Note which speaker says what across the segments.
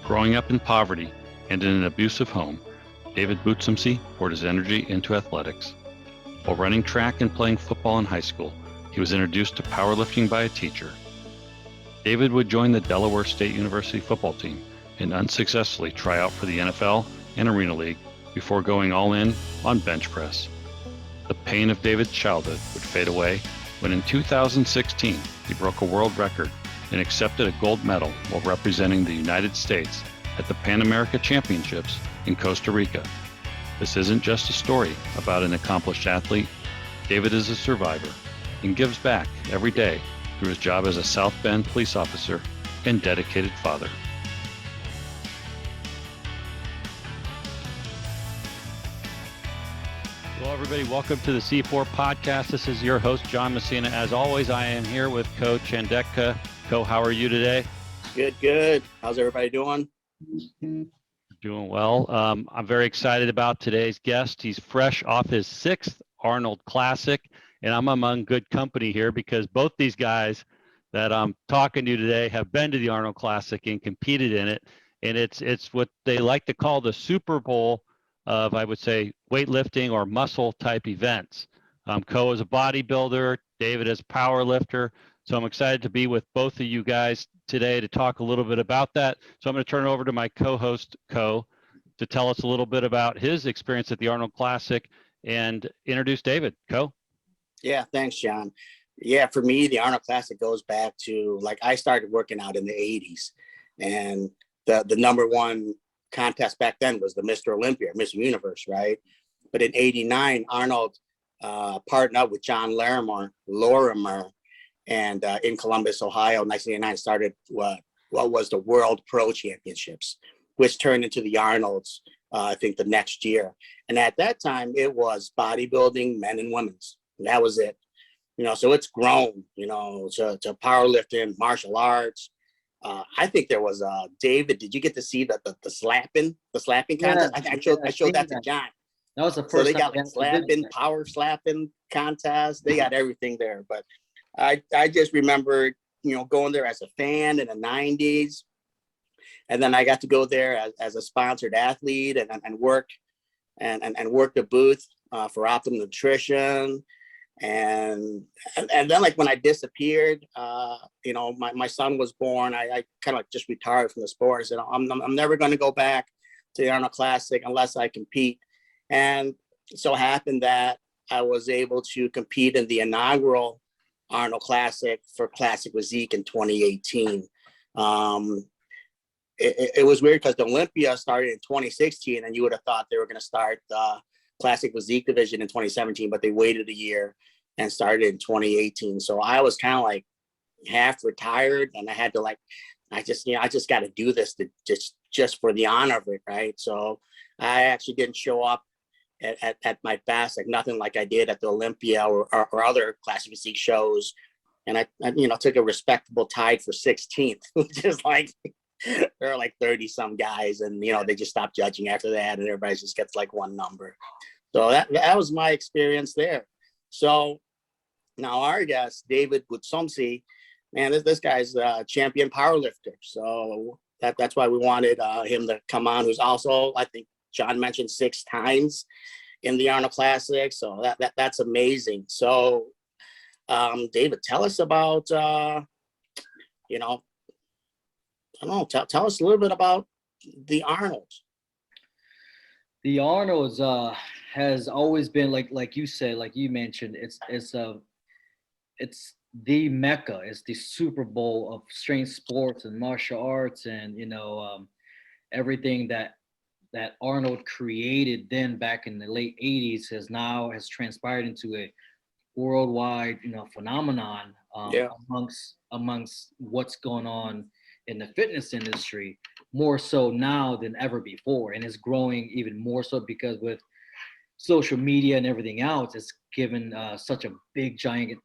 Speaker 1: Growing up in poverty and in an abusive home, David Boutsomsy poured his energy into athletics. While running track and playing football in high school, he was introduced to powerlifting by a teacher. David would join the Delaware State University Football team and unsuccessfully try out for the NFL and Arena League before going all in on bench press. The pain of David's childhood would fade away when in 2016 he broke a world record and accepted a gold medal while representing the United States at the Pan American Championships in Costa Rica. This isn't just a story about an accomplished athlete. David is a survivor and gives back every day through his job as a South Bend police officer and dedicated father. Well, everybody, welcome to the C4 podcast. This is your host, John Messina. As always, I am here with Co Chandeka. Co, how are you today?
Speaker 2: Good. How's everybody doing?
Speaker 1: Doing well. I'm very excited about today's guest. He's fresh off his 6th Arnold Classic, and I'm among good company here because both these guys that I'm talking to today have been to the Arnold Classic and competed in it. And it's what they like to call the Super Bowl of, I would say, weightlifting or muscle type events. Co is a bodybuilder, David is a power lifter. So I'm excited to be with both of you guys today to talk a little bit about that. So I'm going to turn it over to my co-host, Co, to tell us a little bit about his experience at the Arnold Classic and introduce David. Co?
Speaker 2: Yeah, thanks, John. Yeah, for me, the Arnold Classic goes back to, like, I started working out in the 80s. And the number one contest back then was the Mr. Olympia, Mr. Universe, right? But in 89, Arnold partnered up with John Lorimer, and in Columbus, Ohio, 1989 started what was the World Pro Championships, which turned into the Arnolds, I think, the next year. And at that time, it was bodybuilding, men and women's. And that was it. So it's grown, to powerlifting, martial arts. I think there was David. Did you get to see the slapping contest? I showed that to John.
Speaker 3: That was the first.
Speaker 2: So they got slapping, power slapping contest. They got everything there. But I just remember, going there as a fan in the 90s. And then I got to go there as a sponsored athlete and work work the booth for Optimum Nutrition. And then, like, when I disappeared, my son was born. I kind of just retired from the sport. I said, I'm never going to go back to the Arnold Classic unless I compete. And so happened that I was able to compete in the inaugural Arnold Classic for Classic with Zeke in 2018. It was weird because the Olympia started in 2016, and you would have thought they were going to start the Classic with Zeke division in 2017, but they waited a year and started in 2018. So I was kind of like half retired, and I had to, like, I just got to do this just for the honor of it, right? So I actually didn't show up at my best, like nothing like I did at the Olympia or other Classic Physique shows. And I took a respectable tied for 16th, which is like, there are like 30 some guys, and, they just stopped judging after that, and everybody just gets like one number. So that was my experience there. So now our guest, David Boutsomsy, man, this guy's a champion powerlifter. So that's why we wanted him to come on, who's also, I think John mentioned, 6 times in the Arnold Classic. So that's amazing. So David, tell us about, I don't know, tell us a little bit about the Arnolds.
Speaker 3: The Arnolds has always been, like you said, like you mentioned, it's the Mecca. It's the Super Bowl of strength sports and martial arts, and everything that Arnold created then back in the late 80s has transpired into a worldwide phenomenon amongst what's going on in the fitness industry, more so now than ever before. And it's growing even more so because with social media and everything else, it's given such a big, giant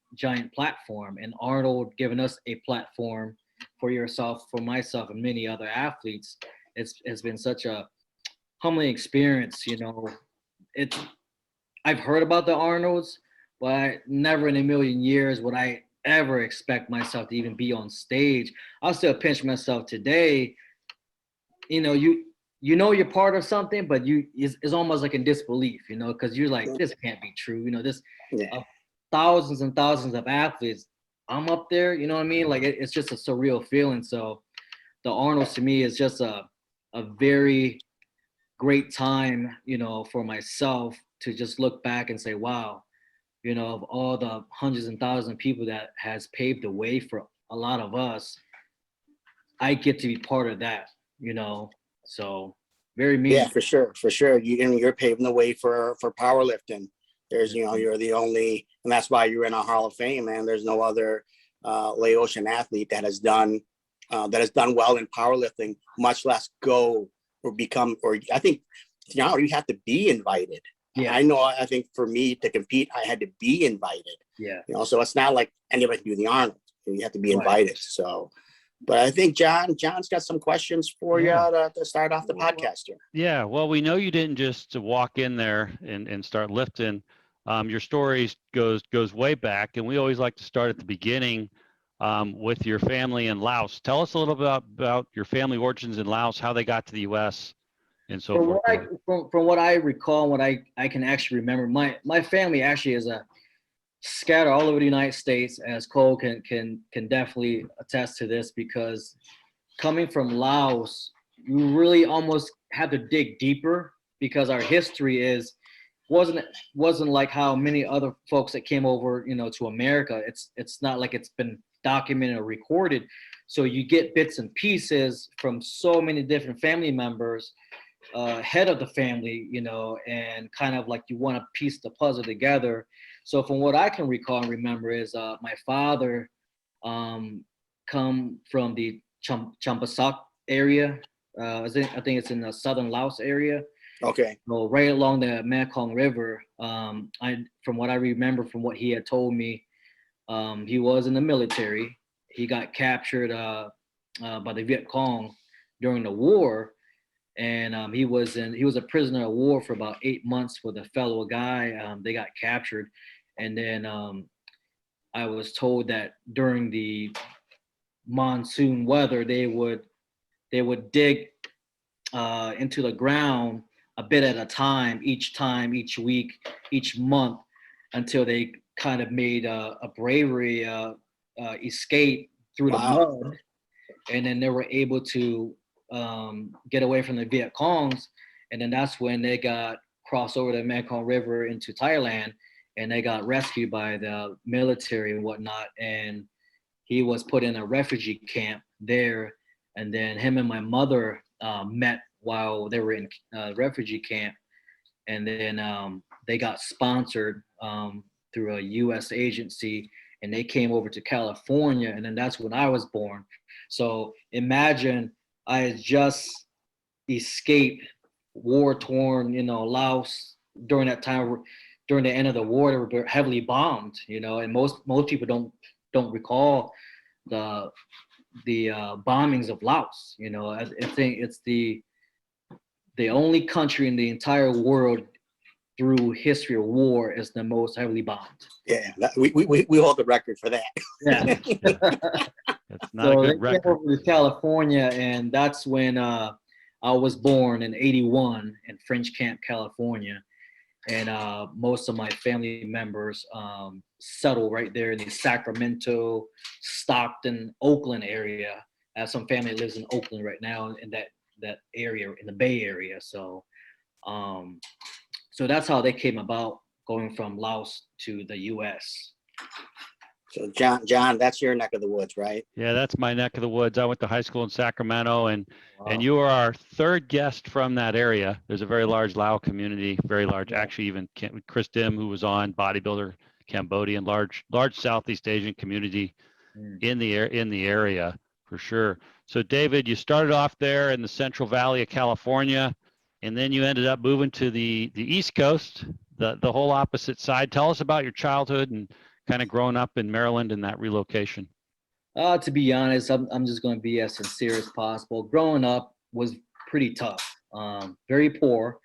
Speaker 3: platform. And Arnold giving us a platform for yourself, for myself, and many other athletes. It's been such a humbling experience. I've heard about the Arnolds, but never in a million years would I ever expect myself to even be on stage. I'll still pinch myself today you know, you know you're part of something, but it's almost like in disbelief, you know, because you're like, this can't be true, you know, this
Speaker 2: Yeah.
Speaker 3: thousands and thousands of athletes, I'm up there, you know what I mean? Like it's just a surreal feeling. So the Arnold's to me is just a very great time, you know, for myself to just look back and say, wow, you know, of all the hundreds and thousands of people that has paved the way for a lot of us, I get to be part of that, you know. So very
Speaker 2: Yeah,
Speaker 3: meaningful.
Speaker 2: for sure, for sure. You're paving the way for powerlifting. There's, you know, you're the only, and that's why you're in a Hall of Fame, man. There's no other Laotian athlete that has done well in powerlifting, much less go or become, or I think, you know, you have to be invited.
Speaker 3: Yeah.
Speaker 2: I know. I think for me to compete, I had to be invited.
Speaker 3: Yeah.
Speaker 2: You know, so it's not like anybody can do the Arnold. You have to be
Speaker 3: Right.
Speaker 2: invited. So. But I think John's got some questions for you to start off the podcast here.
Speaker 1: Yeah, well, we know you didn't just walk in there and start lifting. Your story goes way back, and we always like to start at the beginning with your family in Laos. Tell us a little bit about your family origins in Laos, how they got to the U.S. and so forth.
Speaker 3: From what I recall, what I can actually remember, my family actually is a scatter all over the United States, as Cole can definitely attest to this, because coming from Laos, you really almost have to dig deeper, because our history wasn't like how many other folks that came over, you know, to America. It's not like it's been documented or recorded. So you get bits and pieces from so many different family members, head of the family, you know, and kind of like you want to piece the puzzle together. So from what I can recall and remember is my father come from the Champasak area. I think it's in the southern Laos area.
Speaker 2: Okay.
Speaker 3: So right along the Mekong River. From what I remember, from what he had told me, he was in the military. He got captured by the Viet Cong during the war, and he was a prisoner of war for about 8 months with a fellow guy. They got captured, and then I was told that during the monsoon weather, they would dig into the ground a bit at a time, each week, each month, until they kind of made a bravery escape through the mud, and then they were able to get away from the Viet Congs, and then that's when they got crossed over the Mekong River into Thailand, and they got rescued by the military and whatnot, and he was put in a refugee camp there, and then him and my mother met while they were in refugee camp, and then they got sponsored through a U.S. agency, and they came over to California, and then that's when I was born. So imagine I had just escaped war-torn, you know, Laos during that time. During the end of the war, they were heavily bombed, you know, and most people don't recall the bombings of Laos. You know, I think it's the only country in the entire world through history of war is the most heavily bombed.
Speaker 2: Yeah, we hold the record for that.
Speaker 3: Yeah.
Speaker 1: It's not a good record.
Speaker 3: Came over to California, and that's when I was born in '81 in French Camp, California. And most of my family members settled right there in the Sacramento, Stockton, Oakland area. I have some family that lives in Oakland right now, in that area, in the Bay Area. So that's how they came about, going from Laos to the U.S.
Speaker 2: So John, that's your neck of the woods, right?
Speaker 1: Yeah, that's my neck of the woods. I went to high school in Sacramento, and you are our third guest from that area. There's a very large Lao community, very large. Actually, even Chris Dim, who was on, bodybuilder, Cambodian, large Southeast Asian community in the area for sure. So David, you started off there in the Central Valley of California, and then you ended up moving to the East Coast, the whole opposite side. Tell us about your childhood and kind of growing up in Maryland and that relocation.
Speaker 3: To be honest, I'm just going to be as sincere as possible. Growing up was pretty tough, very poor.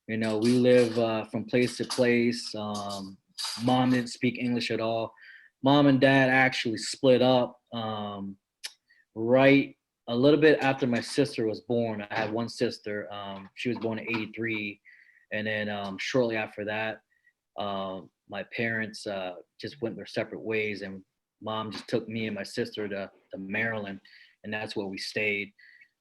Speaker 3: You know, we live from place to place. Mom didn't speak English at all. Mom and dad actually split up right a little bit after my sister was born. I had one sister. She was born in '83, and then shortly after that, my parents just went their separate ways, and mom just took me and my sister to Maryland, and that's where we stayed.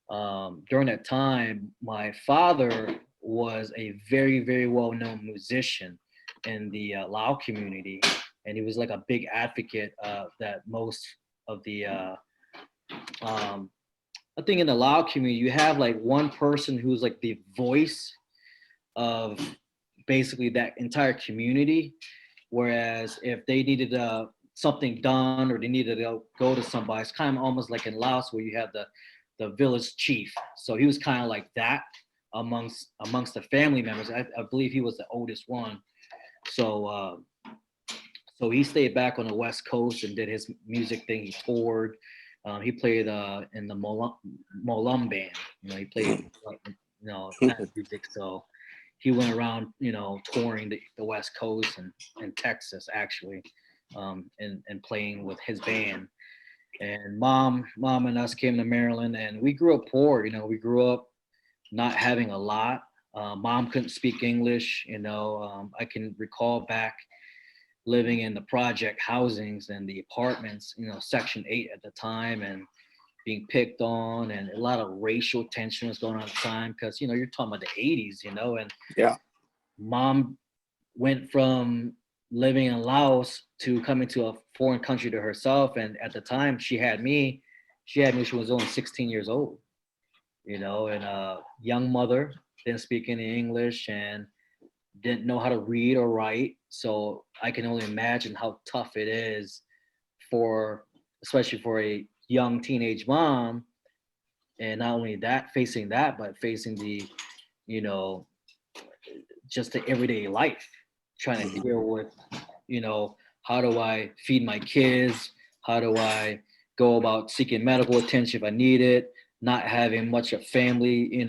Speaker 3: During that time, my father was a very, very well-known musician in the Lao community, and he was like a big advocate that most of the I think in the Lao community, you have like one person who's like the voice of basically that entire community. Whereas if they needed something done or they needed to go to somebody, it's kind of almost like in Laos where you have the village chief. So he was kind of like that amongst the family members. I believe he was the oldest one. So so he stayed back on the West Coast and did his music thing. He toured. He played in the Molum band. You know, he played that music. So he went around, touring the West Coast and Texas actually, and playing with his band. And mom and us came to Maryland, and we grew up poor. We grew up not having a lot. Mom couldn't speak English. I can recall back living in the project housings and the apartments, Section 8 at the time, and being picked on, and a lot of racial tension was going on at the time because, you're talking about the 80s, and
Speaker 2: Yeah.
Speaker 3: mom went from living in Laos to coming to a foreign country to herself. And at the time she had me when she was only 16 years old, and a young mother, didn't speak any English and didn't know how to read or write. So I can only imagine how tough it is especially for a young teenage mom. And not only that, facing that, but facing the, just the everyday life, trying to deal with, how do I feed my kids? How do I go about seeking medical attention if I need it? Not having much of family,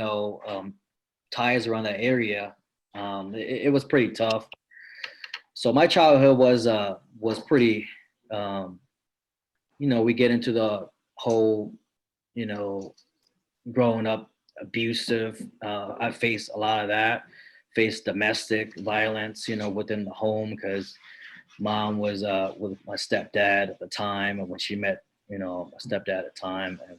Speaker 3: ties around that area. It was pretty tough. So my childhood was pretty, we get into the whole, growing up abusive. I faced a lot of that, faced domestic violence, within the home because mom was with my stepdad at the time, and when she met, my stepdad at the time. And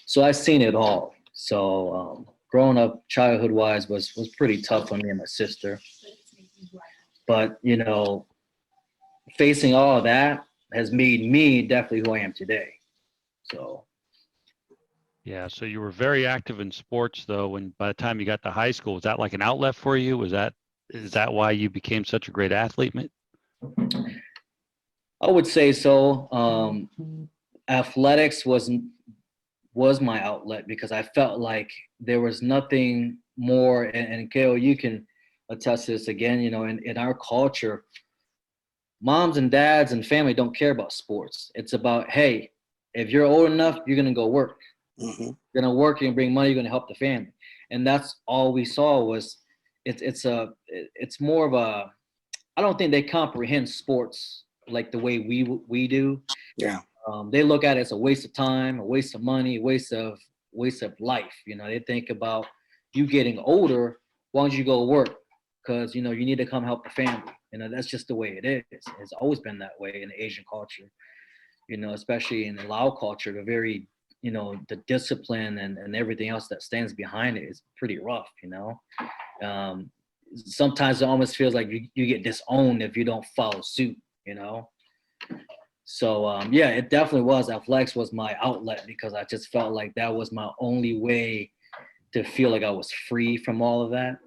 Speaker 3: so I've seen it all. So growing up childhood wise was pretty tough for me and my sister. But, facing all of that has made me definitely who I am today. So.
Speaker 1: Yeah, so you were very active in sports though, when by the time you got to high school, was that like an outlet for you? Is that why you became such a great athlete?
Speaker 3: I would say so. Athletics was my outlet because I felt like there was nothing more, and Gail, you can attest to this again, in our culture, moms and dads and family don't care about sports. It's about, hey, if you're old enough, you're going to go work.
Speaker 2: Mm-hmm.
Speaker 3: You're going to work, you're going to bring money, you're going to help the family. And that's all we saw was it's more of a, I don't think they comprehend sports like the way we do.
Speaker 2: Yeah.
Speaker 3: They look at it as a waste of time, a waste of money, a waste of life. They think about you getting older, why don't you go work? Because, you need to come help the family. That's just the way it is. It's always been that way in the Asian culture, especially in the Lao culture, the very, the discipline and everything else that stands behind it is pretty rough, sometimes it almost feels like you get disowned if you don't follow suit, So yeah, it definitely was. Athletics was my outlet because I just felt like that was my only way to feel like I was free from all of that,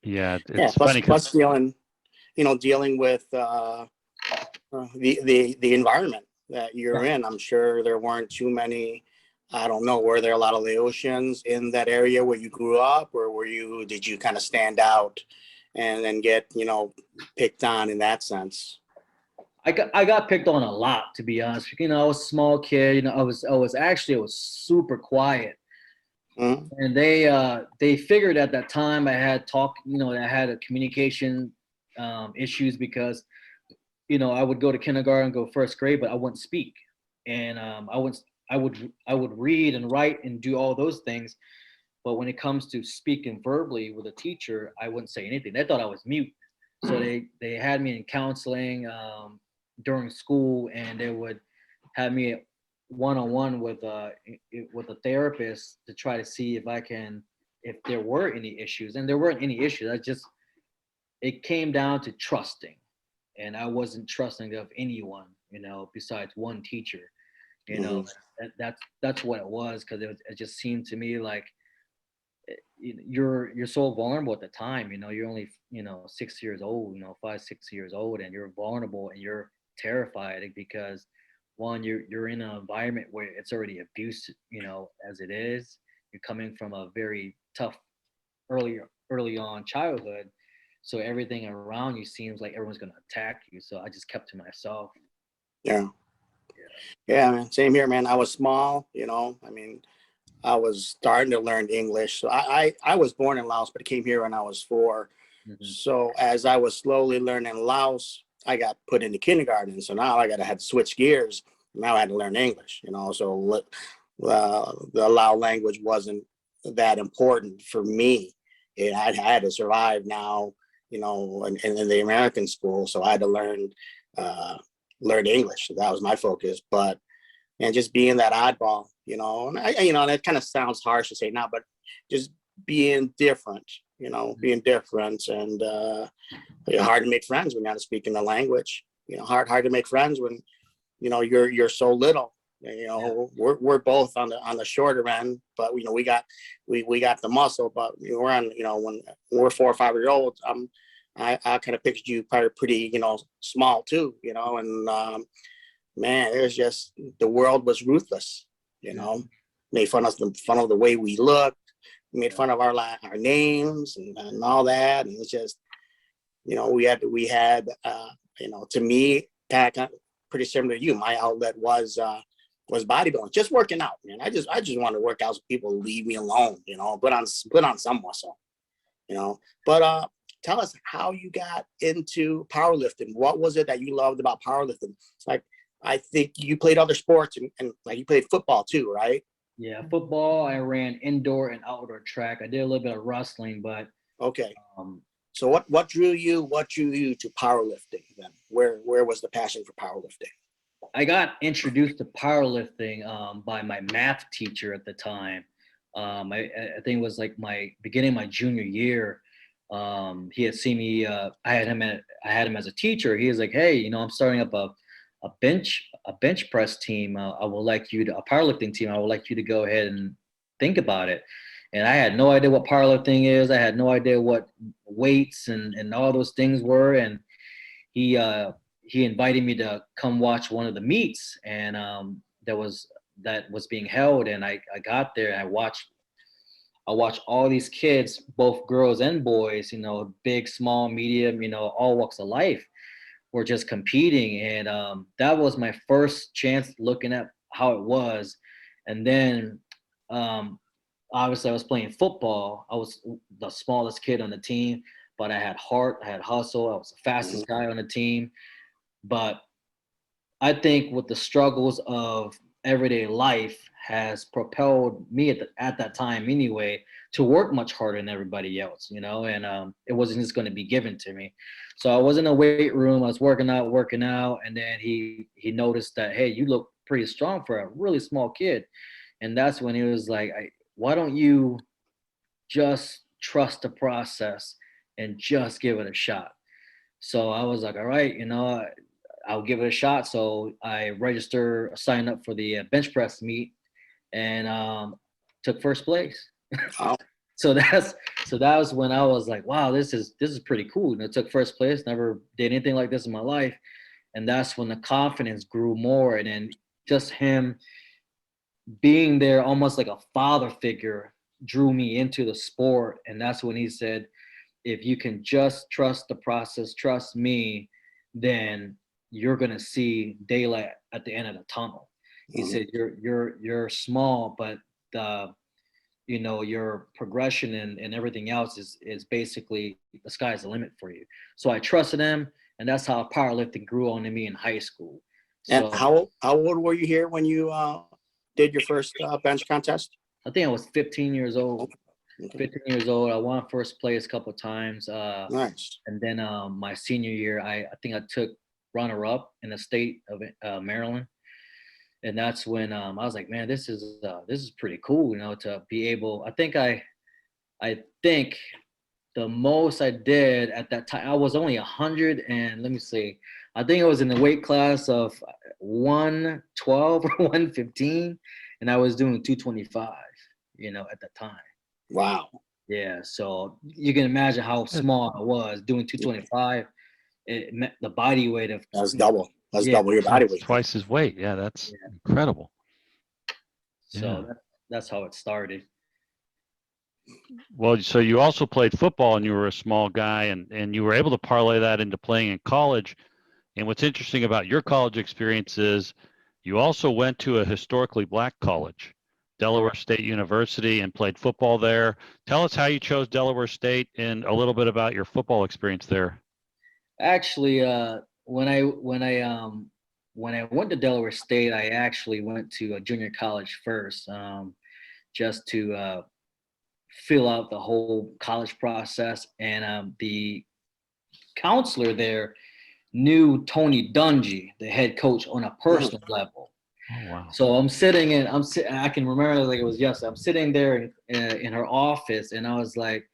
Speaker 1: Yeah, it's funny
Speaker 2: plus dealing with the environment that you're in. I'm sure there weren't too many. I don't know. Were there a lot of Laotians in that area where you grew up, or did you kind of stand out and then get picked on in that sense?
Speaker 3: I got picked on a lot, to be honest. I was a small kid. I was super quiet. Mm-hmm. And they figured at that time I had I had a communication issues because, I would go to kindergarten, go first grade, but I wouldn't speak. And would read and write and do all those things, but when it comes to speaking verbally with a teacher, I wouldn't say anything. They thought I was mute. So they had me in counseling during school, and they would have me one-on-one with a therapist to try to see if there were any issues. And there weren't any issues. It came down to trusting, and I wasn't trusting of anyone, besides one teacher. That's what it was, because it just seemed to me like you're so vulnerable at the time. You're only 6 years old, 5, 6 years old, and you're vulnerable and you're terrified because one, you're in an environment where it's already abuse, as it is. You're coming from a very tough early on childhood, so everything around you seems like everyone's going to attack you. So I just kept to myself.
Speaker 2: Yeah, man. Same here, man. I was small, I mean, I was starting to learn English. So I was born in Laos, but I came here when I was 4.
Speaker 3: Mm-hmm.
Speaker 2: So as I was slowly learning Laos, I got put into kindergarten. So now I had to switch gears. Now I had to learn English, so the Lao language wasn't that important for me. I had to survive now, in the American school. So I had to learn English. So that was my focus. And just being that oddball, and that kind of sounds harsh to say now, but just being different, being different, and hard to make friends when you're not speaking the language. Hard to make friends when, you're so little. We're both on the shorter end, but we got the muscle. But we're on, when we're 4 or 5 years old, I kind of pictured you probably pretty, small too, and man, it was just, the world was ruthless, made fun of the way we looked, made fun of our names and all that. And it's just, we had to me, kind of pretty similar to you. My outlet was bodybuilding, just working out, man. I just want to work out so people leave me alone, put on some muscle, but tell us how you got into powerlifting. What was it that you loved about powerlifting? Like, I think you played other sports and like you played football too, right?
Speaker 3: Yeah, football. I ran indoor and outdoor track. I did a little bit of wrestling, but
Speaker 2: okay. So what drew you to powerlifting then? Where was the passion for powerlifting?
Speaker 3: I got introduced to powerlifting by my math teacher at the time. I think it was like my junior year. He had seen me. I had him as a teacher. He was like, "Hey, I'm starting up a bench press team. A powerlifting team. I would like you to go ahead and think about it." And I had no idea what powerlifting is. I had no idea what weights and all those things were. And he invited me to come watch one of the meets, and that was being held. And I got there and I watched all these kids, both girls and boys, big, small, medium, all walks of life, were just competing. And that was my first chance looking at how it was. And then obviously I was playing football. I was the smallest kid on the team, but I had heart, I had hustle. I was the fastest guy on the team. But I think with the struggles of everyday life has propelled me at that time anyway to work much harder than everybody else, and it wasn't just going to be given to me. So I was in a weight room, I was working out, and then he noticed that, hey, you look pretty strong for a really small kid. And that's when he was like, why don't you just trust the process and just give it a shot? So I was like, all right, I'll give it a shot. So I signed up for the bench press meet, and took first place.
Speaker 2: Oh.
Speaker 3: So that was when I was like, wow, this is pretty cool. Took first place, never did anything like this in my life. And that's when the confidence grew more. And then just him being there almost like a father figure drew me into the sport. And that's when he said, if you can just trust the process, trust me, then you're going to see daylight at the end of the tunnel. He said, you're small, but your progression and everything else is basically the sky's the limit for you. So I trusted him, and that's how powerlifting grew on me in high school.
Speaker 2: And how old were you here when you did your first bench contest?
Speaker 3: I think I was 15 years old.
Speaker 2: Okay.
Speaker 3: 15 years old. I won first place a couple of times.
Speaker 2: Nice.
Speaker 3: And then my senior year, I think I took runner up in the state of Maryland. And that's when I was like, man, this is pretty cool, you know, to be able. I think the most I did at that time, I was only 100 and let me see, I think I was in the weight class of 112 or 115, and I was doing 225, you know, at the time.
Speaker 2: Wow.
Speaker 3: Yeah, so you can imagine how small I was doing 225. It meant the body weight of
Speaker 2: That's double. That's
Speaker 3: Yeah.
Speaker 2: double your body weight.
Speaker 1: Twice his weight. Yeah, that's
Speaker 3: Yeah.
Speaker 1: incredible.
Speaker 3: So
Speaker 1: Yeah.
Speaker 3: that's how it started.
Speaker 1: Well, so you also played football and you were a small guy and you were able to parlay that into playing in college. And what's interesting about your college experience is you also went to a historically black college, Delaware State University, and played football there. Tell us how you chose Delaware State and a little bit about your football experience there.
Speaker 3: Actually, when I went to Delaware State, I actually went to a junior college first, just to fill out the whole college process. And the counselor there knew Tony Dungy, the head coach, on a personal level.
Speaker 1: Oh, wow.
Speaker 3: So I can remember like it was yesterday. I'm sitting there in her office, and I was like,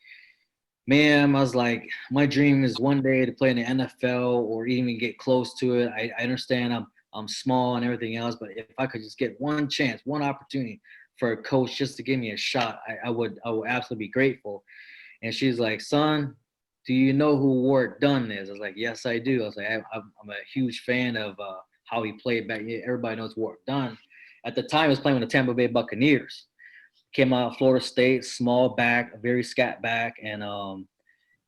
Speaker 3: ma'am, I was like, my dream is one day to play in the NFL or even get close to it. I understand I'm small and everything else, but if I could just get one chance, one opportunity for a coach just to give me a shot, I would absolutely be grateful. And she's like, son, do you know who Warwick Dunn is? I was like, yes, I do. I was like, I'm a huge fan of how he played back. Everybody knows Warwick Dunn. At the time, he was playing with the Tampa Bay Buccaneers. Came out of Florida State, small back, very scat back, and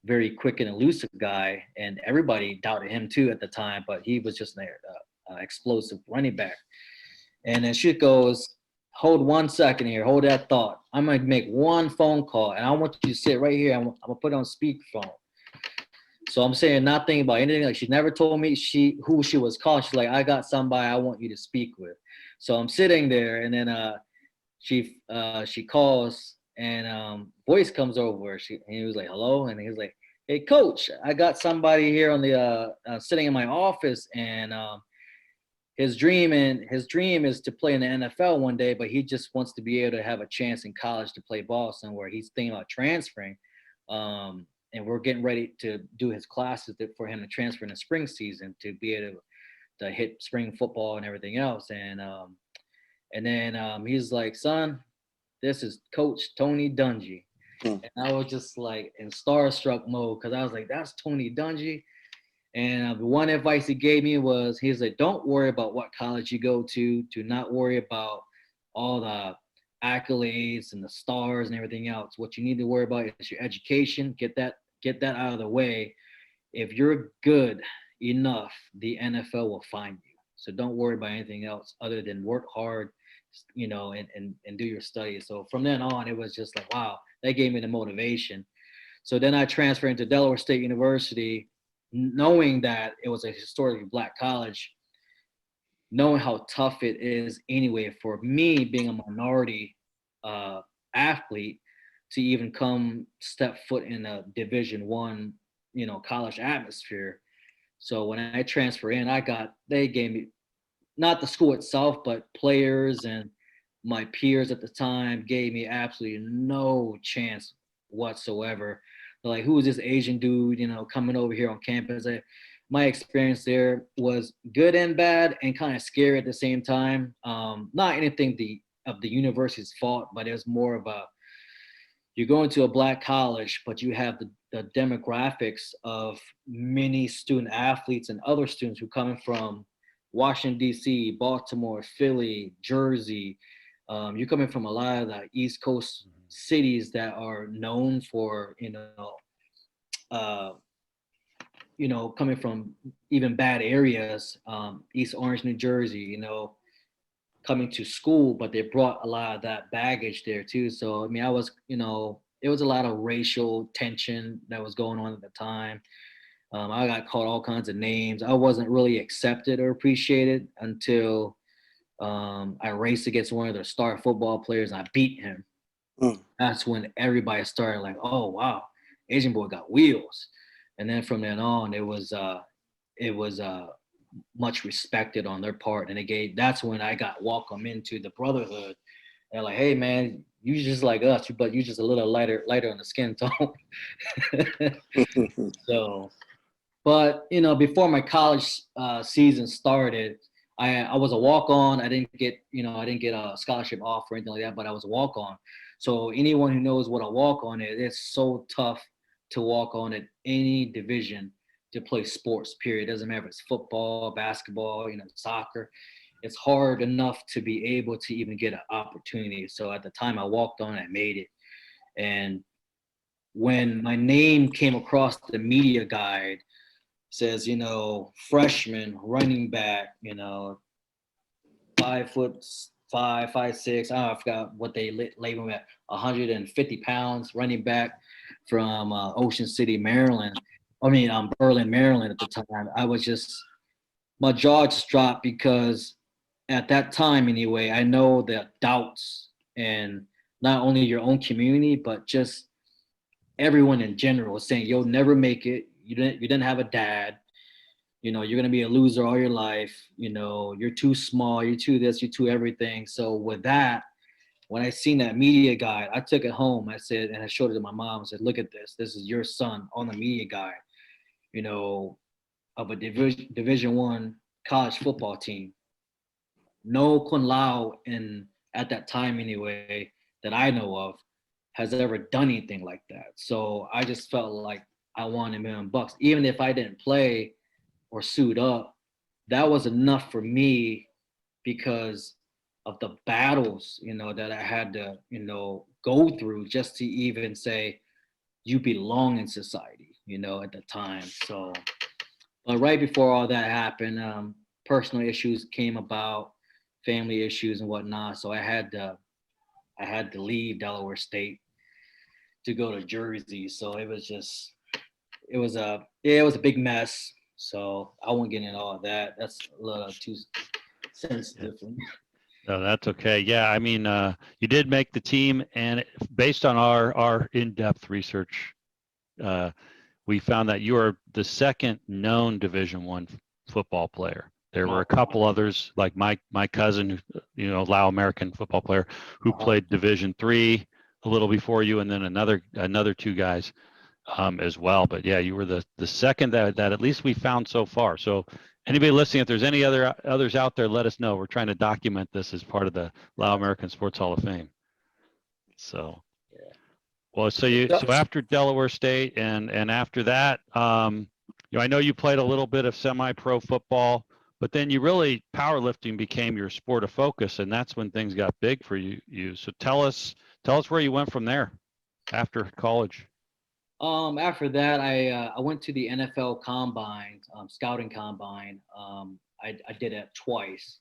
Speaker 3: very quick and elusive guy. And everybody doubted him too at the time, but he was just an explosive running back. And then she goes, hold 1 second here, hold that thought. I'm gonna make one phone call, and I want you to sit right here. I'm gonna put it on speakerphone. So I'm saying not thinking about anything. Like, she never told me who she was calling. She's like, I got somebody I want you to speak with. So I'm sitting there, and then she calls, and voice comes over. And he was like, hello, and he was like, hey coach, I got somebody here on the sitting in my office, and his dream is to play in the NFL one day, but he just wants to be able to have a chance in college to play ball somewhere. He's thinking about transferring, and we're getting ready to do his classes for him to transfer in the spring season to be able to hit spring football and everything else. And then he's like, son, this is Coach Tony Dungy. And I was just like in starstruck mode, because I was like, that's Tony Dungy. And the one advice he gave me was, he's like, don't worry about what college you go to. Do not worry about all the accolades and the stars and everything else. What you need to worry about is your education. Get that out of the way. If you're good enough, the NFL will find you. So don't worry about anything else other than work hard, you know, and do your studies. So from then on, it was just like, wow, that gave me the motivation. So then I transferred into Delaware State University, knowing that it was a historically black college, knowing how tough it is anyway for me being a minority athlete to even come step foot in a Division I, you know, college atmosphere. So when I transfer in, they gave me, not the school itself, but players and my peers at the time gave me absolutely no chance whatsoever. They're like, who is this Asian dude, you know, coming over here on campus? My experience there was good and bad and kind of scary at the same time. Not anything of the university's fault, but it was more of you're going to a black college, but you have the demographics of many student athletes and other students who coming from Washington, D.C., Baltimore, Philly, Jersey. You're coming from a lot of the East Coast cities that are known for, coming from even bad areas, East Orange, New Jersey, you know, coming to school, but they brought a lot of that baggage there too. So, I mean, it was a lot of racial tension that was going on at the time. I got called all kinds of names. I wasn't really accepted or appreciated until I raced against one of their star football players and I beat him. That's when everybody started like, oh wow, Asian boy got wheels. And then from then on, it was much respected on their part, and that's when I got welcome into the brotherhood. They're like, hey man, you just like us, but you just a little lighter on the skin tone. So, but before my college season started, I was a walk on. I didn't get a scholarship offer or anything like that, but I was a walk on. So anyone who knows what a walk on is, it's so tough to walk on at any division to play sports, period. It doesn't matter if it's football, basketball, soccer. It's hard enough to be able to even get an opportunity. So at the time I walked on, I made it. And when my name came across the media guide, says, freshman running back, 5'5", 5'6". I forgot what they label him at, 150 pounds, running back from Ocean City, Maryland. Berlin, Maryland at the time. My jaw just dropped because at that time anyway, I know the doubts and not only your own community, but just everyone in general saying you'll never make it. You didn't have a dad. You're going to be a loser all your life. You're too small. You're too this, you're too everything. So with that, when I seen that media guide, I took it home. I said, and I showed it to my mom. I said, look at this. This is your son on the media guide, of a Division I college football team. No Kun Lao at that time anyway, that I know of, has ever done anything like that. So I just felt like I wanted $1,000,000. Even if I didn't play or suit up, that was enough for me because of the battles, that I had to, go through just to even say you belong in society, at the time. So, but right before all that happened, personal issues came about, family issues and whatnot. So I had to leave Delaware State to go to Jersey. So it was a big mess. So I won't get into all of that. That's a little too sensitive for me.
Speaker 1: No, that's okay. Yeah, you did make the team, and based on our in-depth research, we found that you are the second known Division I football player. There were a couple others, like my cousin, Lao-American football player, who played Division III a little before you, and then another two guys as well. But yeah, you were the second that at least we found so far. So anybody listening, if there's any others out there, let us know. We're trying to document this as part of the Lao-American Sports Hall of Fame. So, well, so after Delaware State and after that, I know you played a little bit of semi-pro football, but then powerlifting became your sport of focus, and that's when things got big for you. So tell us where you went from there after college.
Speaker 3: After that, I went to the NFL combine, scouting combine. I did it twice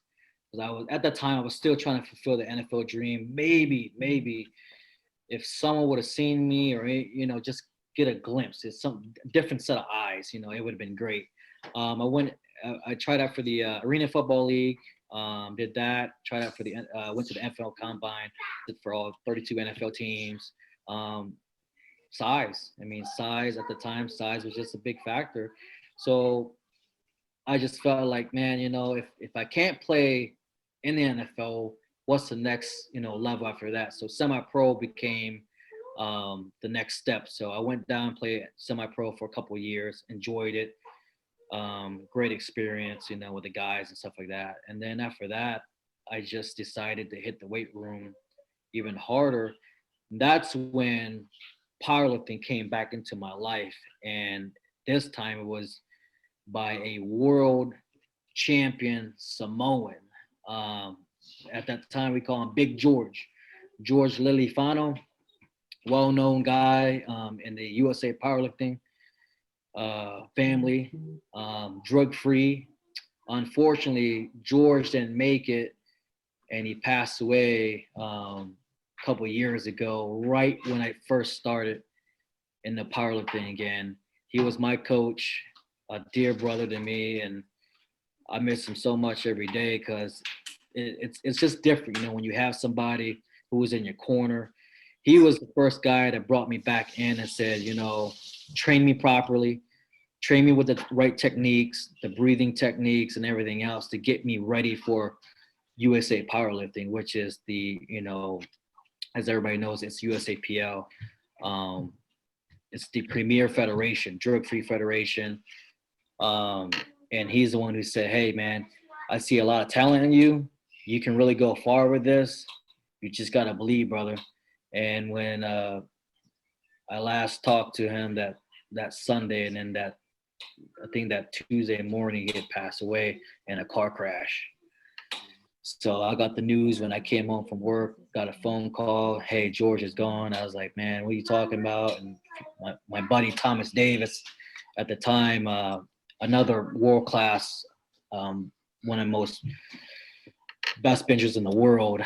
Speaker 3: because at that time I was still trying to fulfill the NFL dream. Maybe if someone would have seen me or just get a glimpse, it's some different set of eyes. It would have been great. I tried out for the Arena Football League. Did that. Tried out for went to the NFL combine for all 32 NFL teams. Size at the time, size was just a big factor. So I just felt like, man, if I can't play in the NFL, what's the next, level after that? So semi-pro became the next step. So I went down and played semi-pro for a couple of years, enjoyed it. Great experience, with the guys and stuff like that. And then after that, I just decided to hit the weight room even harder. That's when powerlifting came back into my life, and this time it was by a world champion Samoan. At that time, we call him Big George Lilifano, well-known guy in the USA powerlifting family, drug-free. Unfortunately, George didn't make it, and he passed away couple of years ago, right when I first started in the powerlifting again. He was my coach, a dear brother to me, and I miss him so much every day because it's just different, when you have somebody who is in your corner. He was the first guy that brought me back in and said, train me properly, train me with the right techniques, the breathing techniques and everything else to get me ready for USA Powerlifting, which is the, as everybody knows, it's USAPL. It's the premier federation, drug-free federation. And he's the one who said, hey, man, I see a lot of talent in you. You can really go far with this. You just got to believe, brother. And when I last talked to him that Sunday, and then I think that Tuesday morning, he had passed away in a car crash. So I got the news when I came home from work, got a phone call. Hey, George is gone. I was like, man, what are you talking about? And my buddy, Thomas Davis, at the time, another world-class, one of the most best benchers in the world,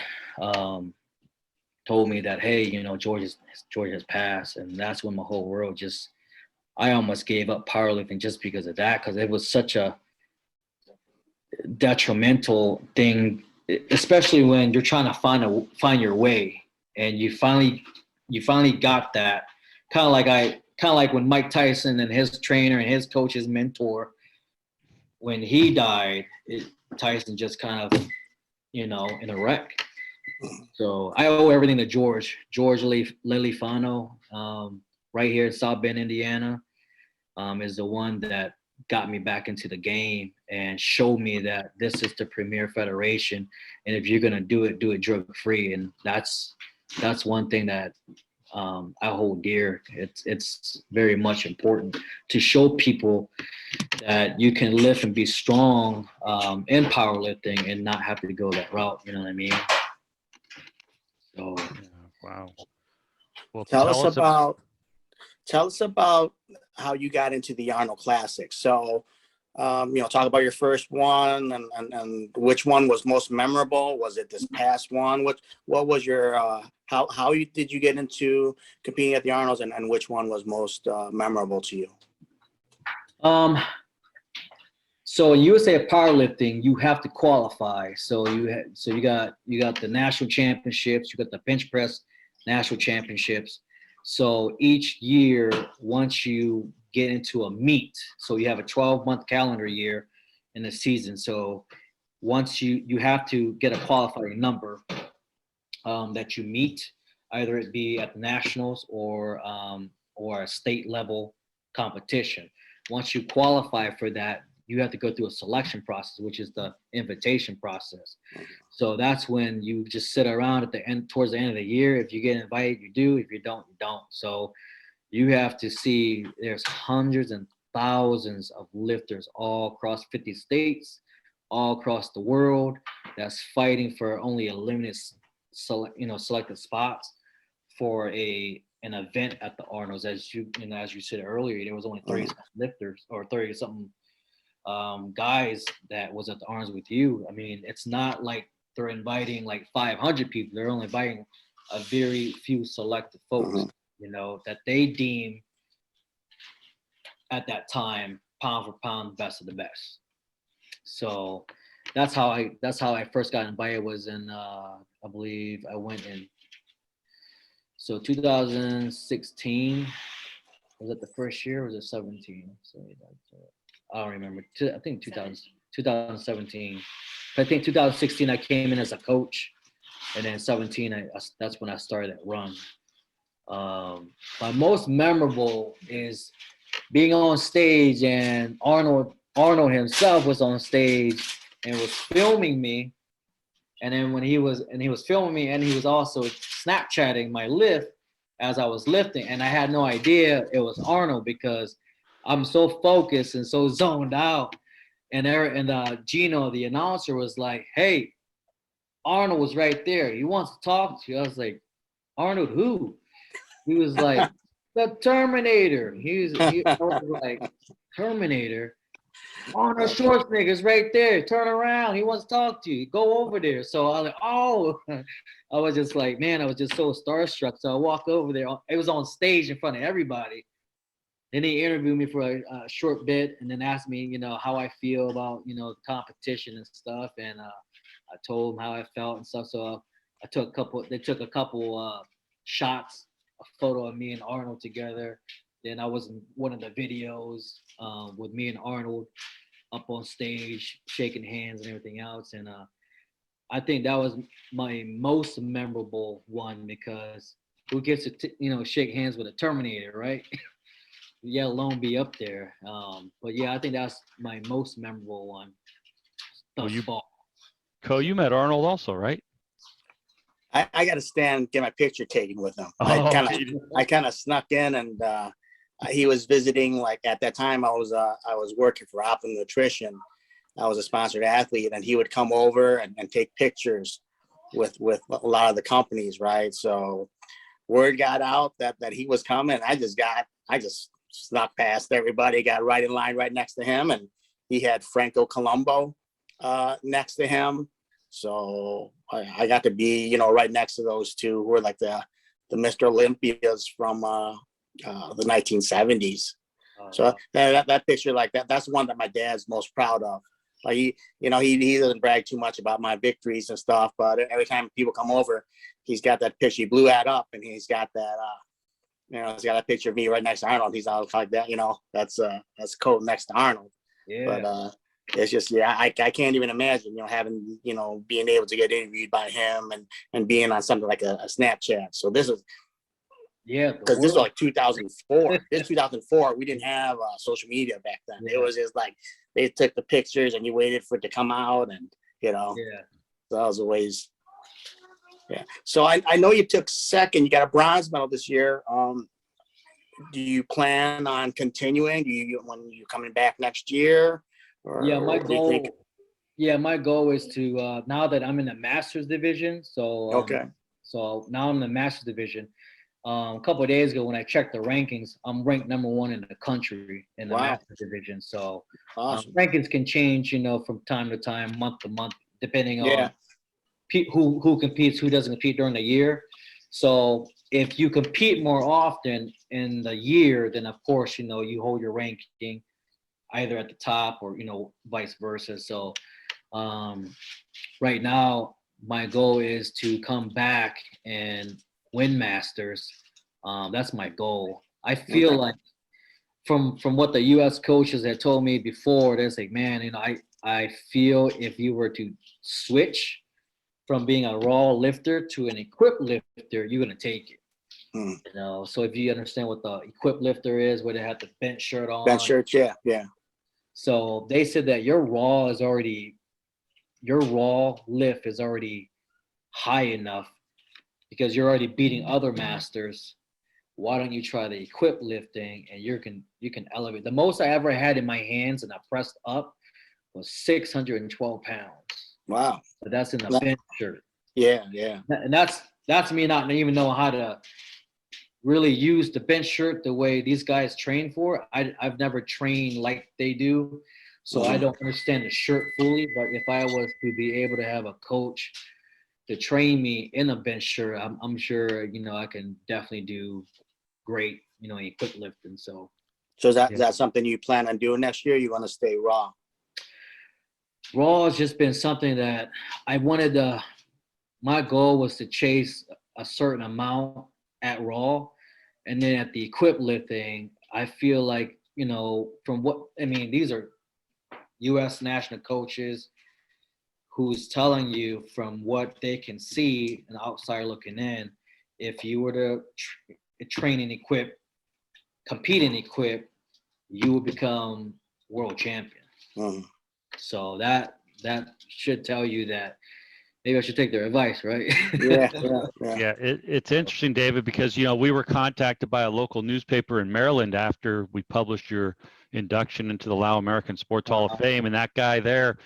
Speaker 3: told me that, hey, George has passed. And that's when my whole world I almost gave up powerlifting just because of that, because it was such a detrimental thing, especially when you're trying to find your way, and you finally got that. Kind of like when Mike Tyson and his trainer and his coach, his mentor, when he died, Tyson just kind of, in a wreck. So I owe everything to George Lilifano, right here in South Bend, Indiana, is the one that got me back into the game and showed me that this is the premier federation. And if you're going to do it drug free. And that's one thing that I hold dear. It's very much important to show people that you can lift and be strong in powerlifting and not have to go that route. You know what I mean? So,
Speaker 1: wow. Well,
Speaker 2: tell us about how you got into the Arnold Classic. So, talk about your first one and which one was most memorable. Was it this past one? What was your how did you get into competing at the Arnolds, and which one was most memorable to you?
Speaker 3: So in USA Powerlifting, you have to qualify. So you got the national championships, you got the bench press national championships. So each year, once you get into a meet, so you have a 12-month calendar year in the season. So once you have to get a qualifying number that you meet, either it be at the nationals or a state level competition. Once you qualify for that, you have to go through a selection process, which is the invitation process. So that's when you just sit around towards the end of the year. If you get invited, you do. If you don't, you don't. So you have to see there's hundreds and thousands of lifters all across 50 states, all across the world, that's fighting for only a limited selected spots for an event at the Arnold's. As you said earlier, there was only 30 lifters or 30 something guys that was at the Arnold's with you. I mean, it's not like they're inviting like 500 people. They're only inviting a very few selected folks, that they deem at that time pound for pound best of the best. So that's how I first got invited. Was in I believe I went in 2016. Was it the first year or was it 17? So I don't remember. I think 2017. I think 2016 I came in as a coach, and then 17 that's when I started that run. My most memorable is being on stage, and Arnold himself was on stage and was filming me. And then when he was filming me, and he was also Snapchatting my lift as I was lifting, and I had no idea it was Arnold because I'm so focused and so zoned out. And Gino, the announcer, was like, "Hey, Arnold was right there. He wants to talk to you." I was like, "Arnold who?" He was like, "The Terminator." I was like, "Terminator? Arnold Schwarzenegger's right there. Turn around. He wants to talk to you. Go over there." So I was like, "Oh," I was just like, man, I was just so starstruck. So I walked over there. It was on stage in front of everybody. Then he interviewed me for a short bit, and then asked me, how I feel about, the competition and stuff. And I told them how I felt and stuff. So they took a couple shots, a photo of me and Arnold together. Then I was in one of the videos with me and Arnold up on stage, shaking hands and everything else. And I think that was my most memorable one, because who gets to shake hands with a Terminator, right? Yet alone be up there. But yeah, I think that's my most memorable one thus far.
Speaker 1: You met Arnold also, right?
Speaker 2: I got to stand, get my picture taken with him.
Speaker 1: Oh,
Speaker 2: I kind of snuck in, and he was visiting. Like at that time, I was working for Optimum Nutrition. I was a sponsored athlete, and he would come over and take pictures with a lot of the companies, right? So word got out that he was coming. I just snuck past everybody, got right in line right next to him, and he had Franco Colombo next to him. So I got to be, right next to those two who were like the Mr. Olympias from the 1970s. So that picture, like that's one that my dad's most proud of. Like he doesn't brag too much about my victories and stuff, but every time people come over, he's got that picture. He blew that up, and he's got that, he's got a picture of me right next to Arnold. He's all like that, that's cool next to Arnold. Yeah. But it's just, I can't even imagine, having, being able to get interviewed by him and being on something like a Snapchat. So this is, because this was like 2004. This 2004, we didn't have social media back then. Yeah. It was just like they took the pictures and you waited for it to come out, and so that was always. Yeah. So I know you took second. You got a bronze medal this year. Do you plan on continuing? When you're coming back next year?
Speaker 3: My goal is to now that I'm in the Masters division. So So now I'm in the Masters division. A couple of days ago, when I checked the rankings, I'm ranked number 1 in the country in the Masters division. So awesome. Rankings can change, from time to time, month to month, depending on who competes, who doesn't compete during the year. So if you compete more often in the year, then of course, you hold your ranking either at the top or, vice versa. So right now, my goal is to come back and win Masters. That's my goal. I feel like from what the U.S. coaches had told me before, they're like, man, I feel if you were to switch from being a raw lifter to an equipped lifter, you're gonna take it. So if you understand what the equipped lifter is, where they have the bench shirt on.
Speaker 2: Bench shirt, yeah.
Speaker 3: So they said that your raw lift is already high enough because you're already beating other masters. Why don't you try the equipped lifting, and you can elevate. The most I ever had in my hands and I pressed up was 612 pounds. Wow. But that's in the bench shirt.
Speaker 2: Yeah.
Speaker 3: And that's me not even know how to really use the bench shirt the way these guys train for. I've never trained like they do, so I don't understand the shirt fully. But if I was to be able to have a coach to train me in a bench shirt, I'm sure I can definitely do great, equipped lifting. So
Speaker 2: is that something you plan on doing next year? You want to stay raw?
Speaker 3: Raw has just been something that I wanted to. My goal was to chase a certain amount at raw, and then at the equipped lifting, I feel like from what these are U.S. national coaches who's telling you from what they can see, an outsider looking in, if you were to train and equip, compete and equip, you will become world champion. So that should tell you that maybe I should take their advice, right?
Speaker 2: Yeah.
Speaker 1: It's interesting, David, because we were contacted by a local newspaper in Maryland after we published your induction into the Lao-American Sports Hall of Fame, and that guy there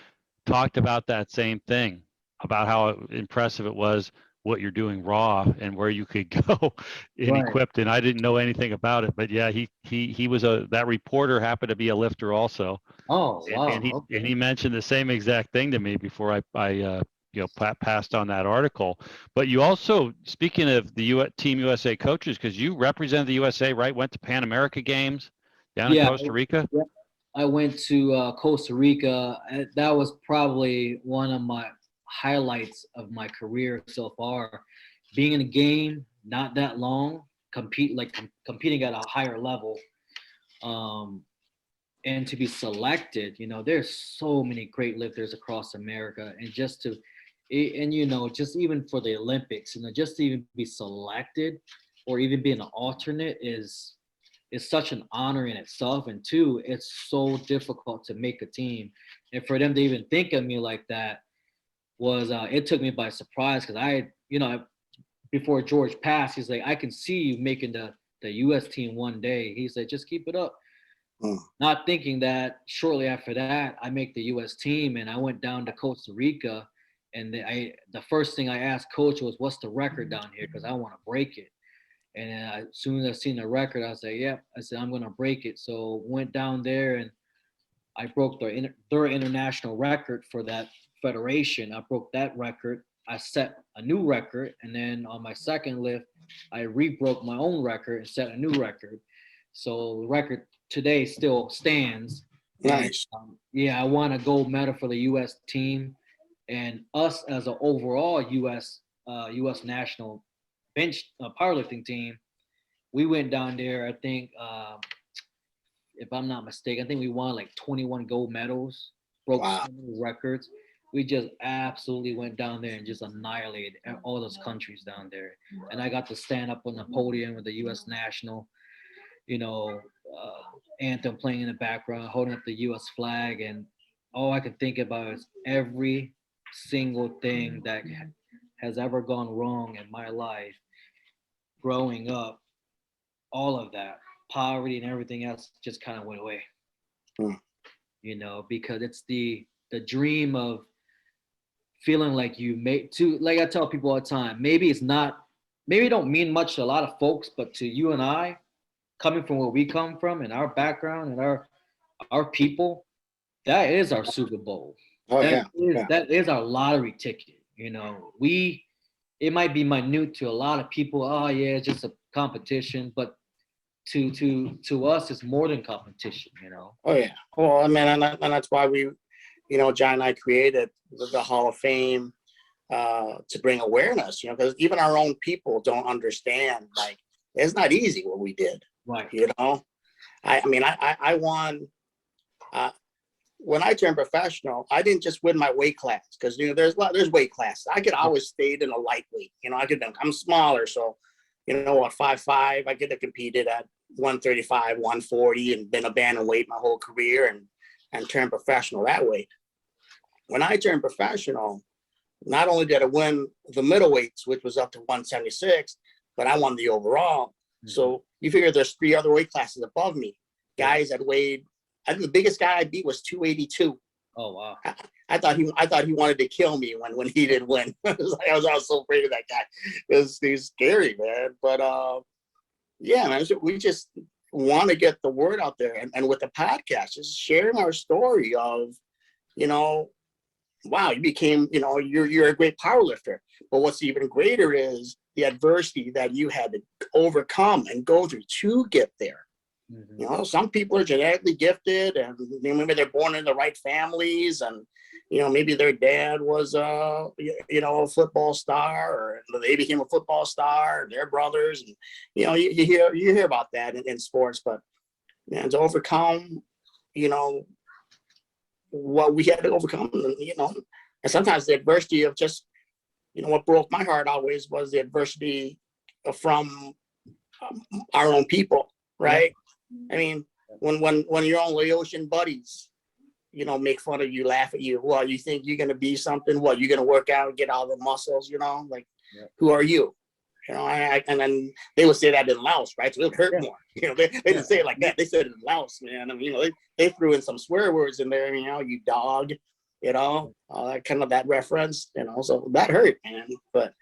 Speaker 1: talked about that same thing, about how impressive it was what you're doing raw and where you could go in equipped. And I didn't know anything about it, but yeah, he was that reporter happened to be a lifter also.
Speaker 3: Oh, wow.
Speaker 1: And he mentioned the same exact thing to me before I passed on that article. But you also, speaking of the Team USA coaches, because you represented the USA, right? Went to Pan America games down in Costa Rica.
Speaker 3: I went to Costa Rica. That was probably one of my highlights of my career so far. Being in a game not that long, competing at a higher level, and to be selected. There's so many great lifters across America, and just even for the Olympics, just to even be selected or even be an alternate is such an honor in itself. And two, it's so difficult to make a team. And for them to even think of me like that was, it took me by surprise, because before George passed, he's like, I can see you making the U.S. team one day. He said, just keep it up. Not thinking that shortly after that, I make the U.S. team, and I went down to Costa Rica, and the first thing I asked coach was, what's the record down here? Because I want to break it. And then as soon as I seen the record, I said, yeah, I said, I'm going to break it. So went down there, and I broke their international record for that federation. I broke that record. I set a new record. And then on my second lift, I re-broke my own record and set a new record. So the record today still stands.
Speaker 2: Nice.
Speaker 3: And, I won a gold medal for the U.S. team, and us as an overall U.S. national bench powerlifting team. We went down there. I think, if I'm not mistaken, I think we won like 21 gold medals, broke so many records. We just absolutely went down there and just annihilated all those countries down there. And I got to stand up on the podium with the U.S. national, anthem playing in the background, holding up the U.S. flag, and all I could think about is every single thing that has ever gone wrong in my life growing up. All of that, poverty and everything else, just kind of went away. Because it's the dream of feeling like you like I tell people all the time, maybe it don't mean much to a lot of folks, but to you and I, coming from where we come from and our background and our people, that is our Super Bowl. That is our lottery ticket. It might be minute to a lot of people. Oh yeah, it's just a competition, but to us, it's more than competition.
Speaker 2: Oh yeah. Well, I mean, and that's why we, John and I created the Hall of Fame to bring awareness. Because even our own people don't understand. Like, it's not easy what we did.
Speaker 3: Right.
Speaker 2: I won. When I turned professional, I didn't just win my weight class, because there's weight classes. I could always stayed in a lightweight. I'm smaller, so at 5'5", I could have competed at 135, 140, and been a bantamweight my whole career and turned professional that way. When I turned professional, not only did I win the middleweights, which was up to 176, but I won the overall. Mm-hmm. So you figure there's 3 other weight classes above me, guys that weighed. I think the biggest guy I beat was 282.
Speaker 3: Oh wow!
Speaker 2: I thought he wanted to kill me when he did win. I was so afraid of that guy. He's scary, man. But man, we just want to get the word out there, and with the podcast, just sharing our story of, wow, you became, you're a great powerlifter. But what's even greater is the adversity that you had to overcome and go through to get there. Mm-hmm. Some people are genetically gifted, and maybe they're born in the right families, and maybe their dad was a football star, or they became a football star, and their brothers, and you hear about that in sports. But man, to overcome what we had to overcome, and sometimes the adversity of just what broke my heart always was the adversity from our own people, right? I mean, when your own Laotian buddies, make fun of you, laugh at you. Well, you think you're gonna be something? What, you're gonna work out and get all the muscles? Who are you? And then they would say that in Laos, right? So it would hurt more. They didn't say it like that. They said it in Laos, man. I mean, they threw in some swear words in there. You dog, all that kind of that reference. So that hurt, man. But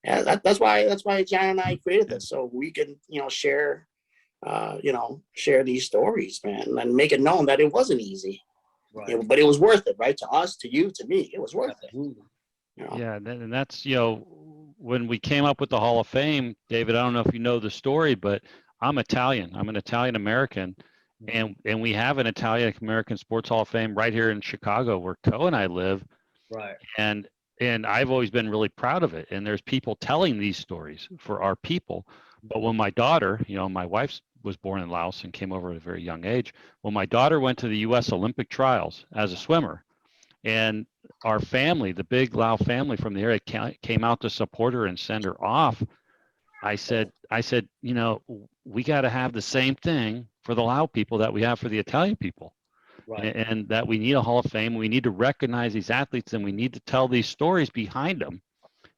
Speaker 2: yeah, that's why John and I created this, so we can share. Share these stories, man, and make it known that it wasn't easy, right? But it was worth it, right? To us, to you, to me, it was worth it.
Speaker 1: Yeah, and that's when we came up with the Hall of Fame, David. I don't know if you know the story, but I'm Italian. I'm an Italian American, and we have an Italian American Sports Hall of Fame right here in Chicago, where Co and I live.
Speaker 3: Right.
Speaker 1: And And I've always been really proud of it. And there's people telling these stories for our people. But when my daughter, my wife was born in Laos and came over at a very young age. When my daughter went to the U.S. Olympic trials as a swimmer, and our family, the big Lao family from the area, came out to support her and send her off. I said, we got to have the same thing for the Lao people that we have for the Italian people.
Speaker 3: Right.
Speaker 1: And that we need a Hall of Fame. We need to recognize these athletes, and we need to tell these stories behind them,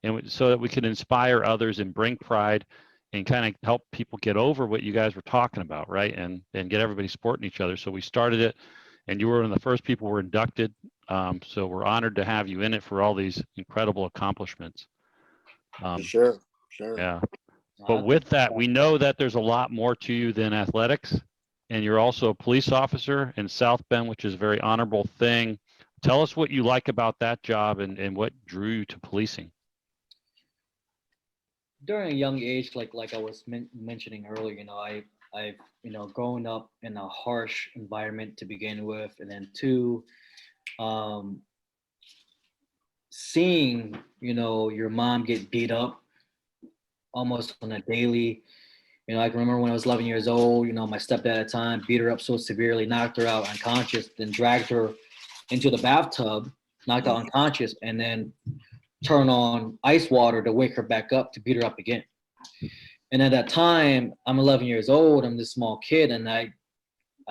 Speaker 1: and so that we can inspire others and bring pride and kind of help people get over what you guys were talking about, right? And get everybody supporting each other. So we started it, and you were one of the first people who were inducted. So we're honored to have you in it for all these incredible accomplishments.
Speaker 2: Sure.
Speaker 1: Yeah. But with that, we know that there's a lot more to you than athletics. And you're also a police officer in South Bend, which is a very honorable thing. Tell us what you like about that job and what drew you to policing.
Speaker 3: During a young age, like I was mentioning earlier, I've grown up in a harsh environment to begin with, and then two, seeing your mom get beat up almost on a daily. I can remember when I was 11 years old, my stepdad at the time beat her up so severely, knocked her out unconscious, then dragged her into the bathtub, knocked out unconscious, and then turn on ice water to wake her back up to beat her up again. And at that time, I'm 11 years old, I'm this small kid, and I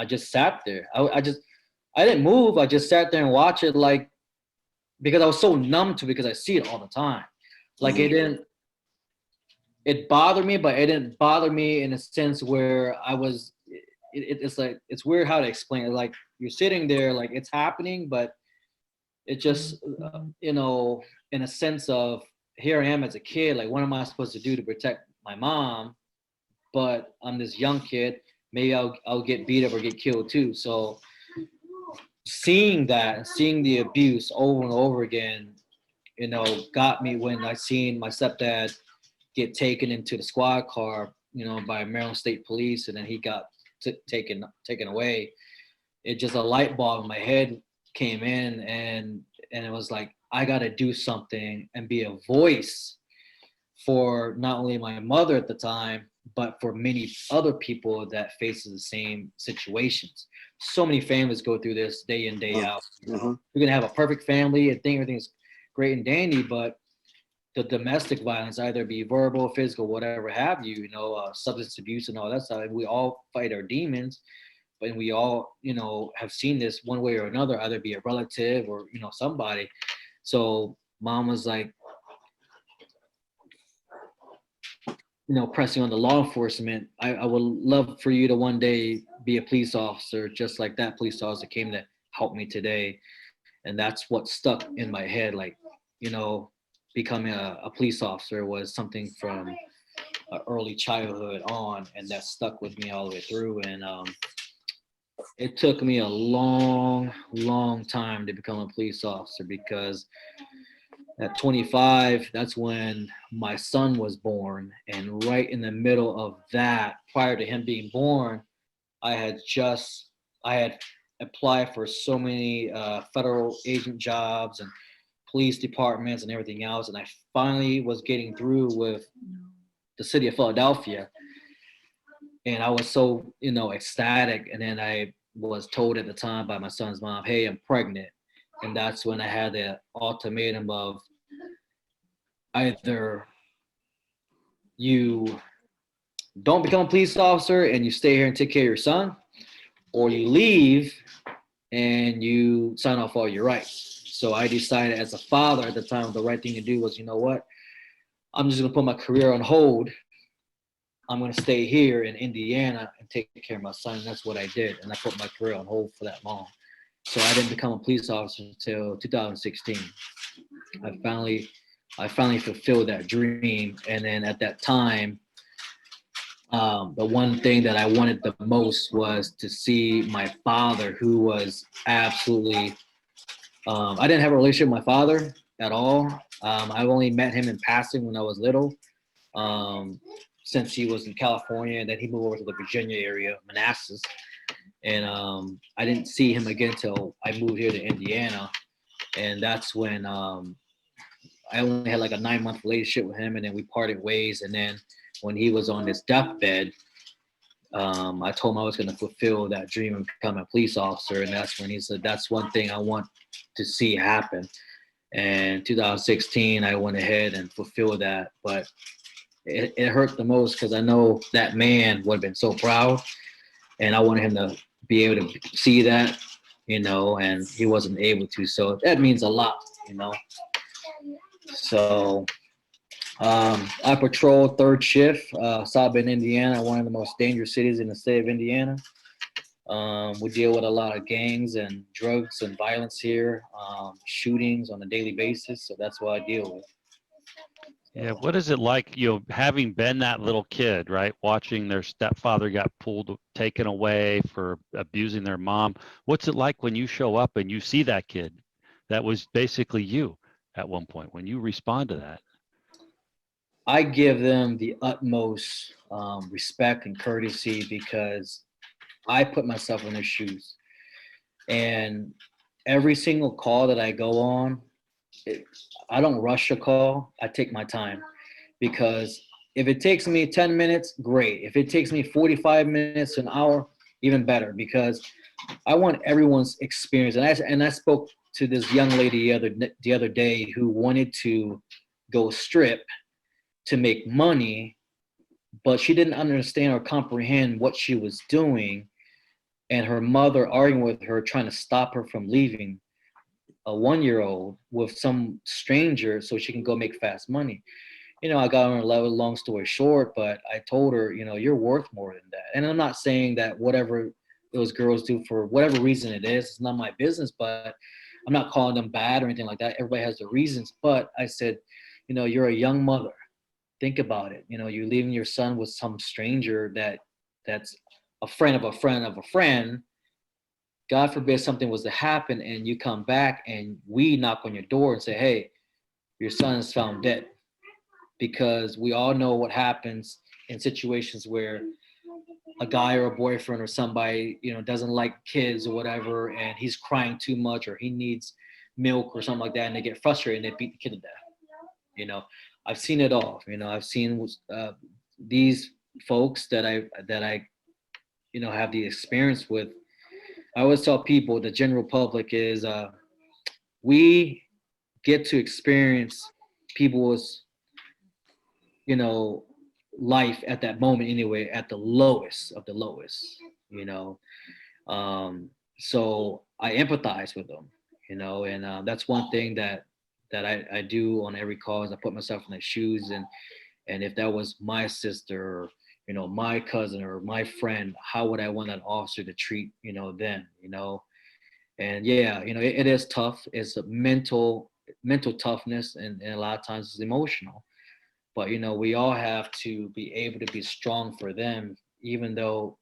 Speaker 3: just sat there. I didn't move. I just sat there and watched it, like, because I was so numb to it, because I see it all the time. Like it bothered me, but it didn't bother me in a sense where I was, it's like, it's weird how to explain it. Like, you're sitting there, like, it's happening, but it just, in a sense of, here I am as a kid, like, what am I supposed to do to protect my mom? But I'm this young kid, maybe I'll get beat up or get killed too. So seeing that, seeing the abuse over and over again, got me when I seen my stepdad get taken into the squad car, by Maryland State Police, and then he got taken away. It just, a light bulb in my head came in, and it was like, I got to do something and be a voice for not only my mother at the time, but for many other people that faces the same situations. So many families go through this day in, day out. You're gonna have a perfect family and think everything's great and dandy, but the domestic violence, either be verbal, physical, whatever have you, substance abuse and all that stuff. We all fight our demons, but we all, have seen this one way or another, either be a relative or, somebody. So mom was like, pressing on the law enforcement. I would love for you to one day be a police officer, just like that police officer came to help me today. And that's what stuck in my head. Like, becoming a police officer was something from early childhood on, and that stuck with me all the way through. And it took me a long time to become a police officer, because at 25, that's when my son was born. And right in the middle of that, prior to him being born, I had applied for so many federal agent jobs and police departments and everything else. And I finally was getting through with the city of Philadelphia. And I was so, ecstatic. And then I was told at the time by my son's mom, hey, I'm pregnant. And that's when I had the ultimatum of, either you don't become a police officer and you stay here and take care of your son, or you leave and you sign off all your rights. So I decided as a father at the time, the right thing to do was, I'm just gonna put my career on hold. I'm gonna stay here in Indiana and take care of my son. And that's what I did. And I put my career on hold for that long. So I didn't become a police officer until 2016. I finally fulfilled that dream. And then at that time, the one thing that I wanted the most was to see my father, who was absolutely, I didn't have a relationship with my father at all. I've only met him in passing when I was little, since he was in California, and then he moved over to the Virginia area, Manassas. And I didn't see him again until I moved here to Indiana. And that's when I only had like a 9-month relationship with him, and then we parted ways. And then when he was on his deathbed, I told him I was going to fulfill that dream and become a police officer. And that's when he said, that's one thing I want to see happen. And 2016, I went ahead and fulfilled that. But it hurt the most because I know that man would have been so proud. And I wanted him to be able to see that, and he wasn't able to. So that means a lot, So I patrol third shift, South Bend, Indiana, one of the most dangerous cities in the state of Indiana. We deal with a lot of gangs and drugs and violence here, shootings on a daily basis. So that's what I deal with.
Speaker 1: Yeah, what is it like, having been that little kid, right? Watching their stepfather got taken away for abusing their mom. What's it like when you show up and you see that kid that was basically you at one point, when you respond to that?
Speaker 3: I give them the utmost respect and courtesy because I put myself in their shoes. And every single call that I go on, I don't rush a call. I take my time, because if it takes me 10 minutes, great. If it takes me 45 minutes, an hour, even better, because I want everyone's experience. And I spoke to this young lady the other day who wanted to go strip to make money, but she didn't understand or comprehend what she was doing. And her mother arguing with her, trying to stop her from leaving a 1-year-old with some stranger so she can go make fast money. I got on her level, long story short, but I told her, you're worth more than that. And I'm not saying that whatever those girls do for whatever reason it is, it's not my business, but I'm not calling them bad or anything like that. Everybody has their reasons. But I said, you're a young mother. Think about it. You're leaving your son with some stranger that's a friend of a friend of a friend. God forbid something was to happen and you come back and we knock on your door and say, hey, your son is found dead. Because we all know what happens in situations where a guy or a boyfriend or somebody, doesn't like kids or whatever, and he's crying too much or he needs milk or something like that, and they get frustrated and they beat the kid to death. I've seen it all. I've seen these folks that I have the experience with. I always tell people, the general public is we get to experience people's life at that moment anyway, at the lowest of the lowest. So I empathize with them, and that's one thing that I do on every call, is I put myself in their shoes, and if that was my sister, or my cousin or my friend, how would I want that officer to treat them, and yeah, it is tough. It's a mental toughness, and a lot of times it's emotional. But we all have to be able to be strong for them, even though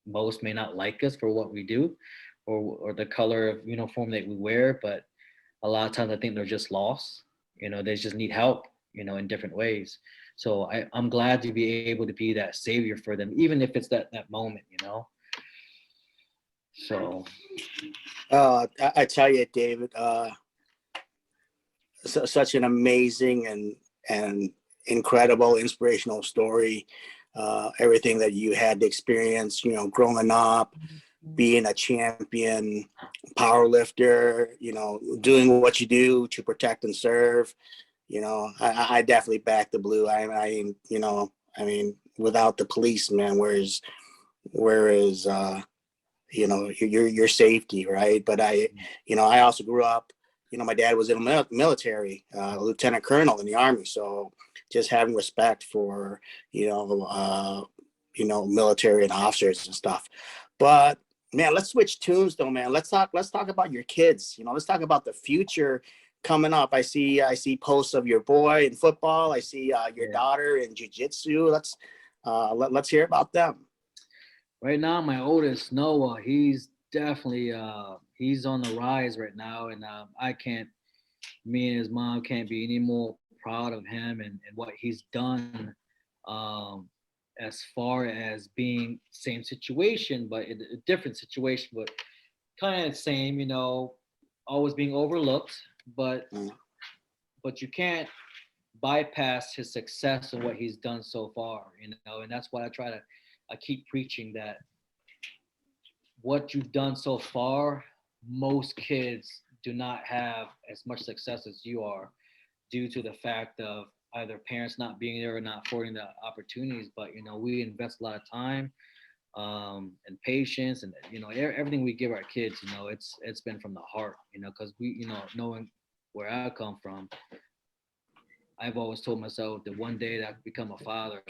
Speaker 3: most may not like us for what we do, or the color of uniform that we wear. But a lot of times I think they're just lost. They just need help, in different ways. So I'm glad to be able to be that savior for them, even if it's that moment. So
Speaker 2: I tell you, David, such an amazing and incredible, inspirational story. Everything that you had to experience, growing up, being a champion powerlifter, doing what you do to protect and serve. I definitely back the blue. Without the policeman, where is your safety, right? But I also grew up, my dad was in the military, lieutenant colonel in the Army. So just having respect for, military and officers and stuff. But man, let's switch tunes though, man. Let's talk about your kids. Let's talk about the future coming up. I see posts of your boy in football. I see your daughter in jiu-jitsu. Let's hear about them.
Speaker 3: Right now, my oldest, Noah, he's definitely he's on the rise right now, and me and his mom can't be any more proud of him and what he's done, as far as being same situation, but in a different situation, but kind of the same, always being overlooked, but but you can't bypass his success and what he's done so far, you know, and that's what I keep preaching, that what you've done so far, most kids do not have as much success as you are, due to the fact of either parents not being there or not affording the opportunities. But you know, we invest a lot of time and patience, and you know, everything we give our kids, you know, it's been from the heart, you know, because we, you know, knowing where I come from, I've always told myself that one day that I become a father,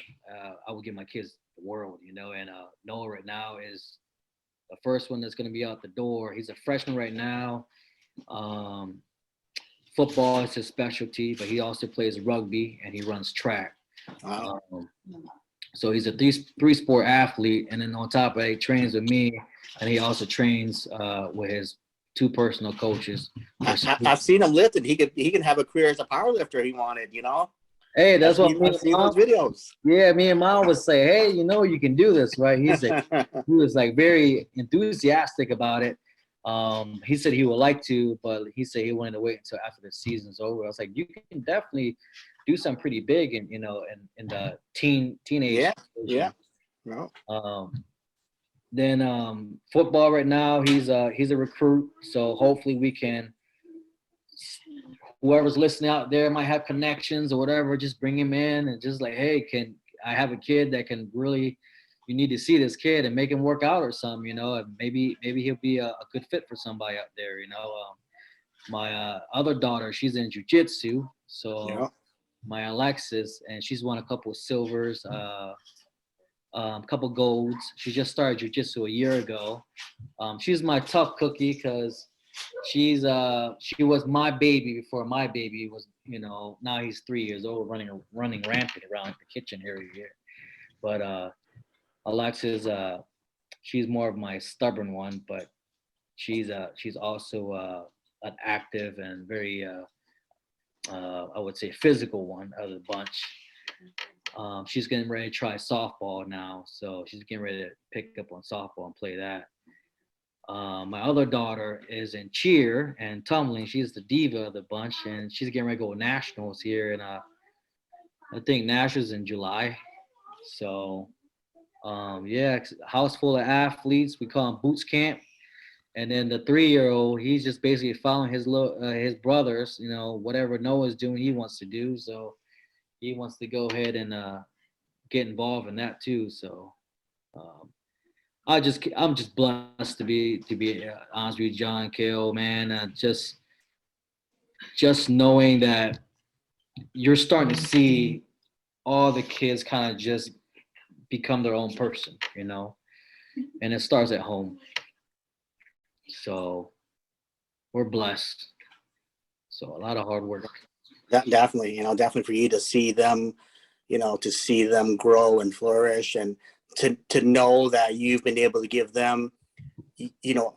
Speaker 3: I will give my kids the world, you know. And Noah right now is the first one that's going to be out the door. He's a freshman right now. Football is his specialty, but he also plays rugby and he runs track.
Speaker 2: Wow.
Speaker 3: So he's a three sport athlete, and then on top of it, he trains with me, and he also trains with his two personal coaches.
Speaker 2: I've seen him lift, and he can have a career as a powerlifter if he wanted, you know.
Speaker 3: Hey, that's what
Speaker 2: I've seen those videos.
Speaker 3: Yeah, me and Mom would say, hey, you know, you can do this, right? He was like very enthusiastic about it. He said he would like to, but he said he wanted to wait until after the season's over. I was like, you can definitely do something pretty big, and you know, in the teenage.
Speaker 2: Yeah. No.
Speaker 3: Then football right now, he's a recruit, so hopefully we can. Whoever's listening out there might have connections or whatever, just bring him in and just like, hey, can I have a kid that can really, you need to see this kid and make him work out or something, you know, and maybe he'll be a good fit for somebody out there, you know. My other daughter, she's in jiu-jitsu, so my Alexis, and she's won a couple of silvers, couple golds. She just started jiu-jitsu a year ago. She's my tough cookie because she was my baby before my baby was, you know, now he's 3 years old, running rampant around the kitchen area here. But Alexis, she's more of my stubborn one, but she's also an active and very I would say physical one out of the bunch. She's getting ready to try softball now, so she's getting ready to pick up on softball and play that. My other daughter is in cheer and tumbling. She's the diva of the bunch, and she's getting ready to go nationals here, and I think nationals in July. So yeah, house full of athletes. We call them Boots Camp. And then the 3-year-old, he's just basically following his brothers, you know, whatever Noah's doing, he wants to do. So he wants to go ahead and get involved in that too. So I'm just blessed to be honest with you, John, Kale, man. Just knowing that you're starting to see all the kids kind of just become their own person, you know, and it starts at home. So we're blessed. So a lot of hard work.
Speaker 2: Definitely, you know, definitely for you to see them, you know, to see them grow and flourish, and to know that you've been able to give them, you know,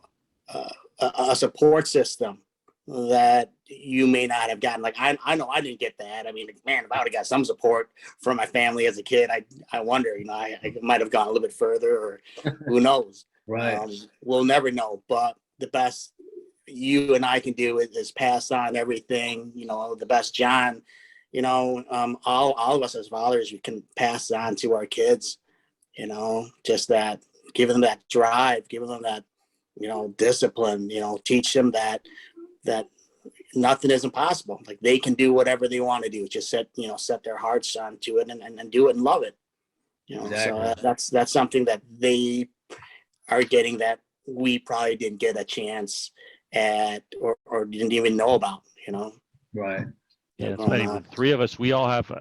Speaker 2: a support system that you may not have gotten. Like I know I didn't get that. I mean, man, if I would have got some support from my family as a kid, I wonder, you know, I might have gone a little bit further, or who knows.
Speaker 3: Right.
Speaker 2: We'll never know. But the best you and I can do is pass on everything, you know, the best John, you know, all of us as fathers, we can pass on to our kids, you know, just that, giving them that drive, giving them that, you know, discipline, you know, teach them that nothing is impossible. Like they can do whatever they want to do. Just set their hearts onto it and do it and love it. You know, exactly. So that's something that they are getting that we probably didn't get a chance at or didn't even know about, you know.
Speaker 3: Right.
Speaker 1: Yeah, it's funny. The three of us, we all have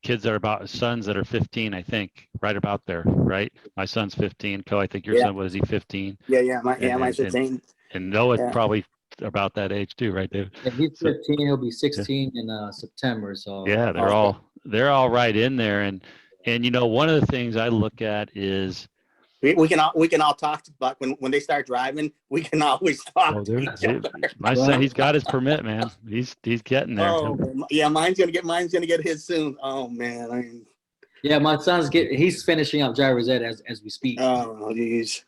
Speaker 1: kids that are about sons that are 15, I think, right about there, right? My son's 15. Co, I think your son, was he 15?
Speaker 2: Yeah, mine's 15.
Speaker 1: And Noah's probably about that age too, right, David?
Speaker 3: Yeah, he's 15. He'll be 16 in September. So
Speaker 1: yeah, they're all right in there, and you know, one of the things I look at is
Speaker 2: we can all talk about when they start driving. We can always talk to each other.
Speaker 1: My son, he's got his permit, man. He's getting there.
Speaker 2: Oh yeah, mine's gonna get his soon. Oh man,
Speaker 3: yeah, my son's he's finishing up driver's ed as we speak.
Speaker 2: Oh geez.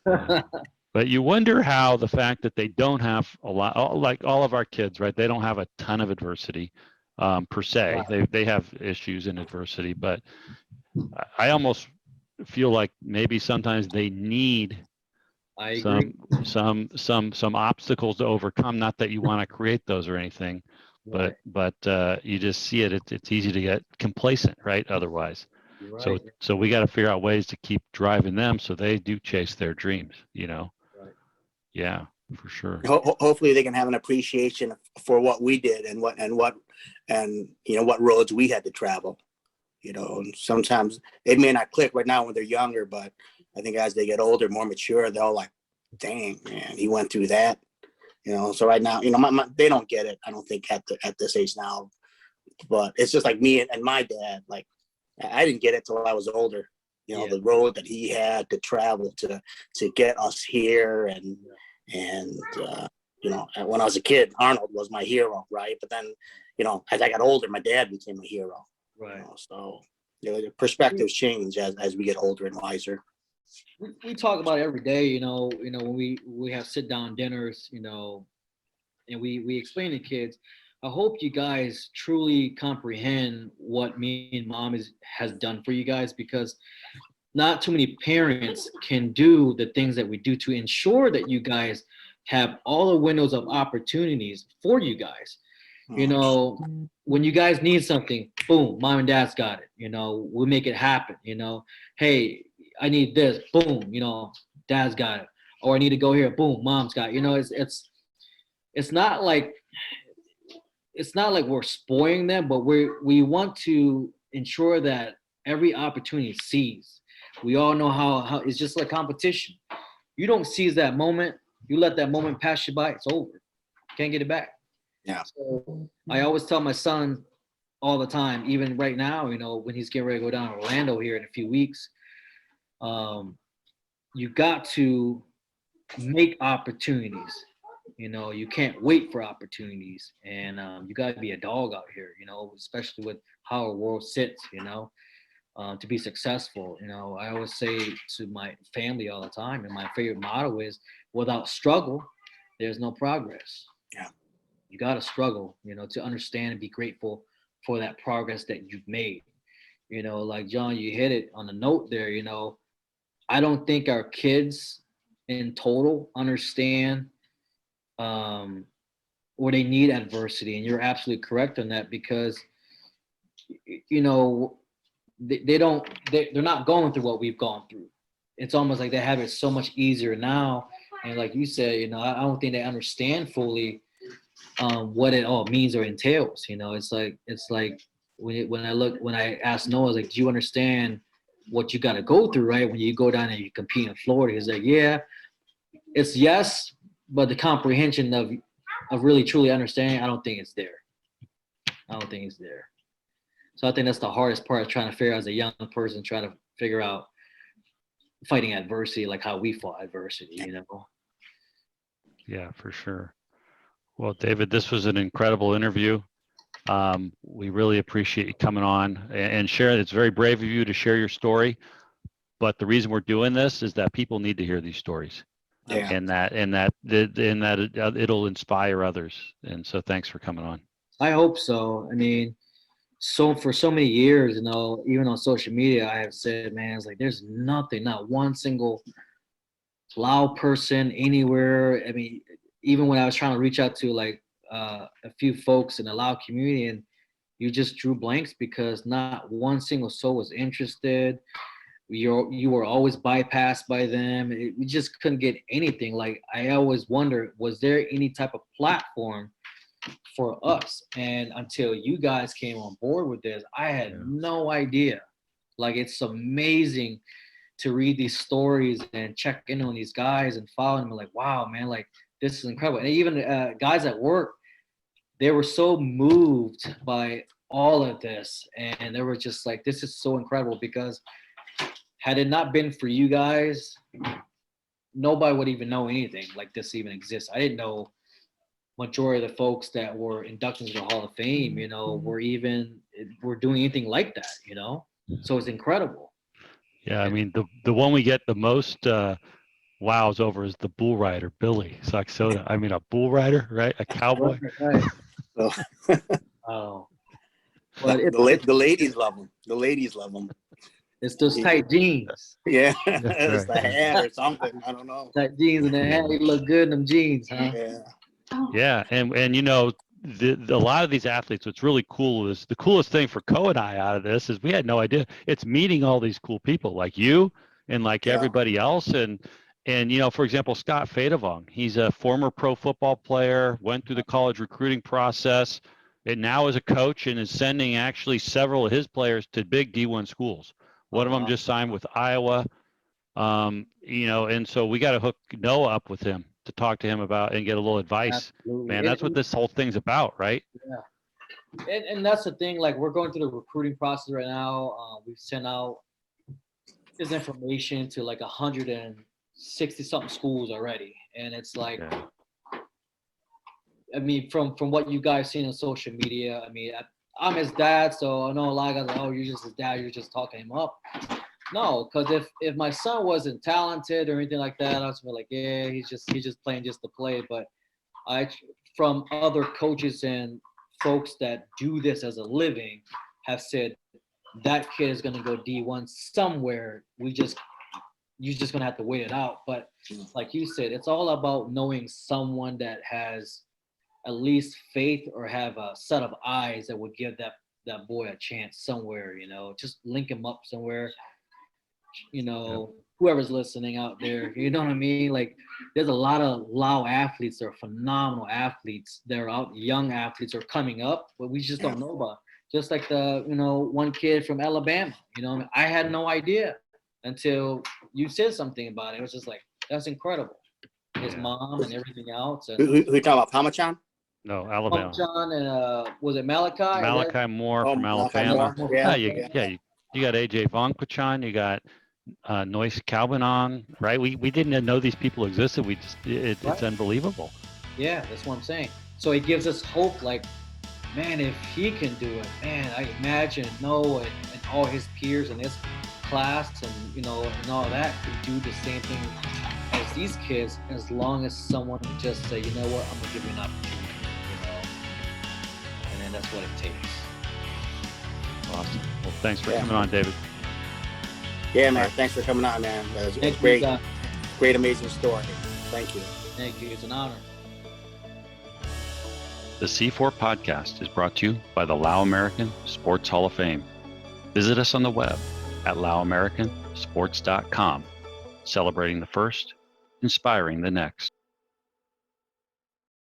Speaker 1: But you wonder how the fact that they don't have a lot, like all of our kids, right? They don't have a ton of adversity. per se. They have issues and adversity, but I almost feel like maybe sometimes they need
Speaker 3: I agree.
Speaker 1: some obstacles to overcome. Not that you want to create those or anything,
Speaker 3: Right.
Speaker 1: but you just see it. It's easy to get complacent, right? Otherwise,
Speaker 3: You're right.
Speaker 1: so we got to figure out ways to keep driving them so they do chase their dreams. You know.
Speaker 3: Right.
Speaker 1: Yeah, for sure.
Speaker 2: Hopefully they can have an appreciation for what we did and what what roads we had to travel. And sometimes it may not click right now when they're younger, but I think as they get older, more mature, they're all like, dang, man, he went through that. So right now, they don't get it. I don't think at this age now, but it's just like me and my dad. Like, I didn't get it till I was older. The road that he had to travel to get us here, and when I was a kid, Arnold was my hero, right? But then, as I got older, my dad became a hero.
Speaker 3: Right.
Speaker 2: So the perspectives change as we get older and wiser.
Speaker 3: We talk about it every day, when we have sit down dinners, and we explain to kids. I hope you guys truly comprehend what me and mom has done for you guys, because not too many parents can do the things that we do to ensure that you guys have all the windows of opportunities for you guys. When you guys need something, boom, mom and dad's got it. We'll make it happen. Hey, I need this, boom, dad's got it. Or I need to go here, boom, mom's got it. It's not like we're spoiling them, but we want to ensure that every opportunity is seized. We all know how it's just like competition. You don't seize that moment, you let that moment pass you by, it's over. Can't get it back.
Speaker 2: Yeah.
Speaker 3: So I always tell my son all the time, even right now, when he's getting ready to go down to Orlando here in a few weeks, you got to make opportunities. You can't wait for opportunities, and you got to be a dog out here, especially with how our world sits, to be successful. I always say to my family all the time, and my favorite motto is, without struggle, there's no progress.
Speaker 2: Yeah.
Speaker 3: You got to struggle, to understand and be grateful for that progress that you've made. Like John, you hit it on the note there. I don't think our kids in total understand or they need adversity. And you're absolutely correct on that, because, they're not going through what we've gone through. It's almost like they have it so much easier now. And like you said, I don't think they understand fully what it all means or entails. It's like when I asked Noah, like, do you understand what you got to go through, right? When you go down and you compete in Florida, he's like, yeah, it's yes, but the comprehension of really truly understanding, I don't think it's there. So I think that's the hardest part, of trying to figure out as a young person, trying to figure out fighting adversity, like how we fought adversity,
Speaker 1: Yeah, for sure. Well, David, this was an incredible interview. We really appreciate you coming on and sharing. It's very brave of you to share your story, but the reason we're doing this is that people need to hear these stories, and that it'll inspire others. And so, thanks for coming on.
Speaker 3: I hope so. I mean, so for so many years, even on social media, I have said, man, it's like there's nothing, not one single Lao person anywhere. I mean, even when I was trying to reach out to like a few folks in the Lao community, and you just drew blanks because not one single soul was interested. You were always bypassed by them. We just couldn't get anything. Like, I always wonder, was there any type of platform for us? And until you guys came on board with this, I had no idea. Like, it's amazing to read these stories and check in on these guys and follow them. Like, wow, man, like, this is incredible. And even guys at work, they were so moved by all of this, and they were just like, this is so incredible, because had it not been for you guys, nobody would even know anything like this even exists. I didn't know majority of the folks that were inducted into the Hall of Fame, were doing anything like that, So it's incredible.
Speaker 1: Yeah, I mean, the one we get the most wows over is the bull rider, Billy Saxota. I mean, a bull rider, right? A cowboy.
Speaker 3: Right. Oh, But
Speaker 2: The ladies love them. The ladies love them.
Speaker 3: it's those tight jeans.
Speaker 2: Yeah,
Speaker 1: That's
Speaker 2: it's
Speaker 1: right.
Speaker 2: the hair or something. I don't know.
Speaker 3: Tight jeans and the hair, you look good in them jeans, huh?
Speaker 2: Yeah.
Speaker 1: Yeah, and you know, a lot of these athletes, what's really cool is the coolest thing for Co and I out of this is we had no idea. It's meeting all these cool people like you and like
Speaker 2: Yeah.
Speaker 1: everybody else. And you know, for example, Scott Fadevong, he's a former pro football player, went through the college recruiting process, and now is a coach and is sending actually several of his players to big D1 schools. One of them just signed with Iowa. You know, and so we got to hook Noah up with him to talk to him about and get a little advice.
Speaker 3: Absolutely.
Speaker 1: Man, that's what this whole thing's about, right?
Speaker 3: Yeah. And that's the thing, like we're going through the recruiting process right now. We've sent out this information to like 160 something schools already. And it's like,
Speaker 1: Yeah.
Speaker 3: I mean, from what you guys seen on social media, I mean, I'm his dad, so I know a lot of guys are like, oh, you're just his dad, you're just talking him up. No, because if my son wasn't talented or anything like that, I was like, yeah, he's just playing just to play. But from other coaches and folks that do this as a living, have said that kid is going to go D1 somewhere. You're just going to have to wait it out. But like you said, it's all about knowing someone that has at least faith or have a set of eyes that would give that boy a chance somewhere. You know, just link him up somewhere. You know, whoever's listening out there, you know what I mean? Like, there's a lot of Lao athletes that are phenomenal athletes. They're out, young athletes are coming up, but we just don't know about. Just like one kid from Alabama, you know, I had no idea until you said something about it. It was just like, that's incredible. His mom and everything else. And
Speaker 2: Who you talking about? Parmesan?
Speaker 1: No, Alabama.
Speaker 3: John and was it Malachi?
Speaker 1: Malachi Moore from
Speaker 2: Malachi
Speaker 1: Alabama.
Speaker 2: Moore.
Speaker 1: Yeah,
Speaker 2: Yeah.
Speaker 1: you got AJ Vongpachan, you got Noyce Calbanon, right? We didn't know these people existed. It's unbelievable.
Speaker 3: Yeah, that's what I'm saying. So it gives us hope, like, man, if he can do it, man, I imagine Noah and all his peers in his class and all that could do the same thing as these kids, as long as someone would just say, you know what, I'm gonna give you an opportunity, and then that's what it takes.
Speaker 1: Awesome. Well, thanks for coming on, David.
Speaker 2: Yeah, man. Thanks for coming on, man. It was great. Great, amazing story. Thank you.
Speaker 3: Thank you. It's an honor.
Speaker 1: The C4 podcast is brought to you by the Lao-American Sports Hall of Fame. Visit us on the web at laoamericansports.com, celebrating the first, inspiring the next.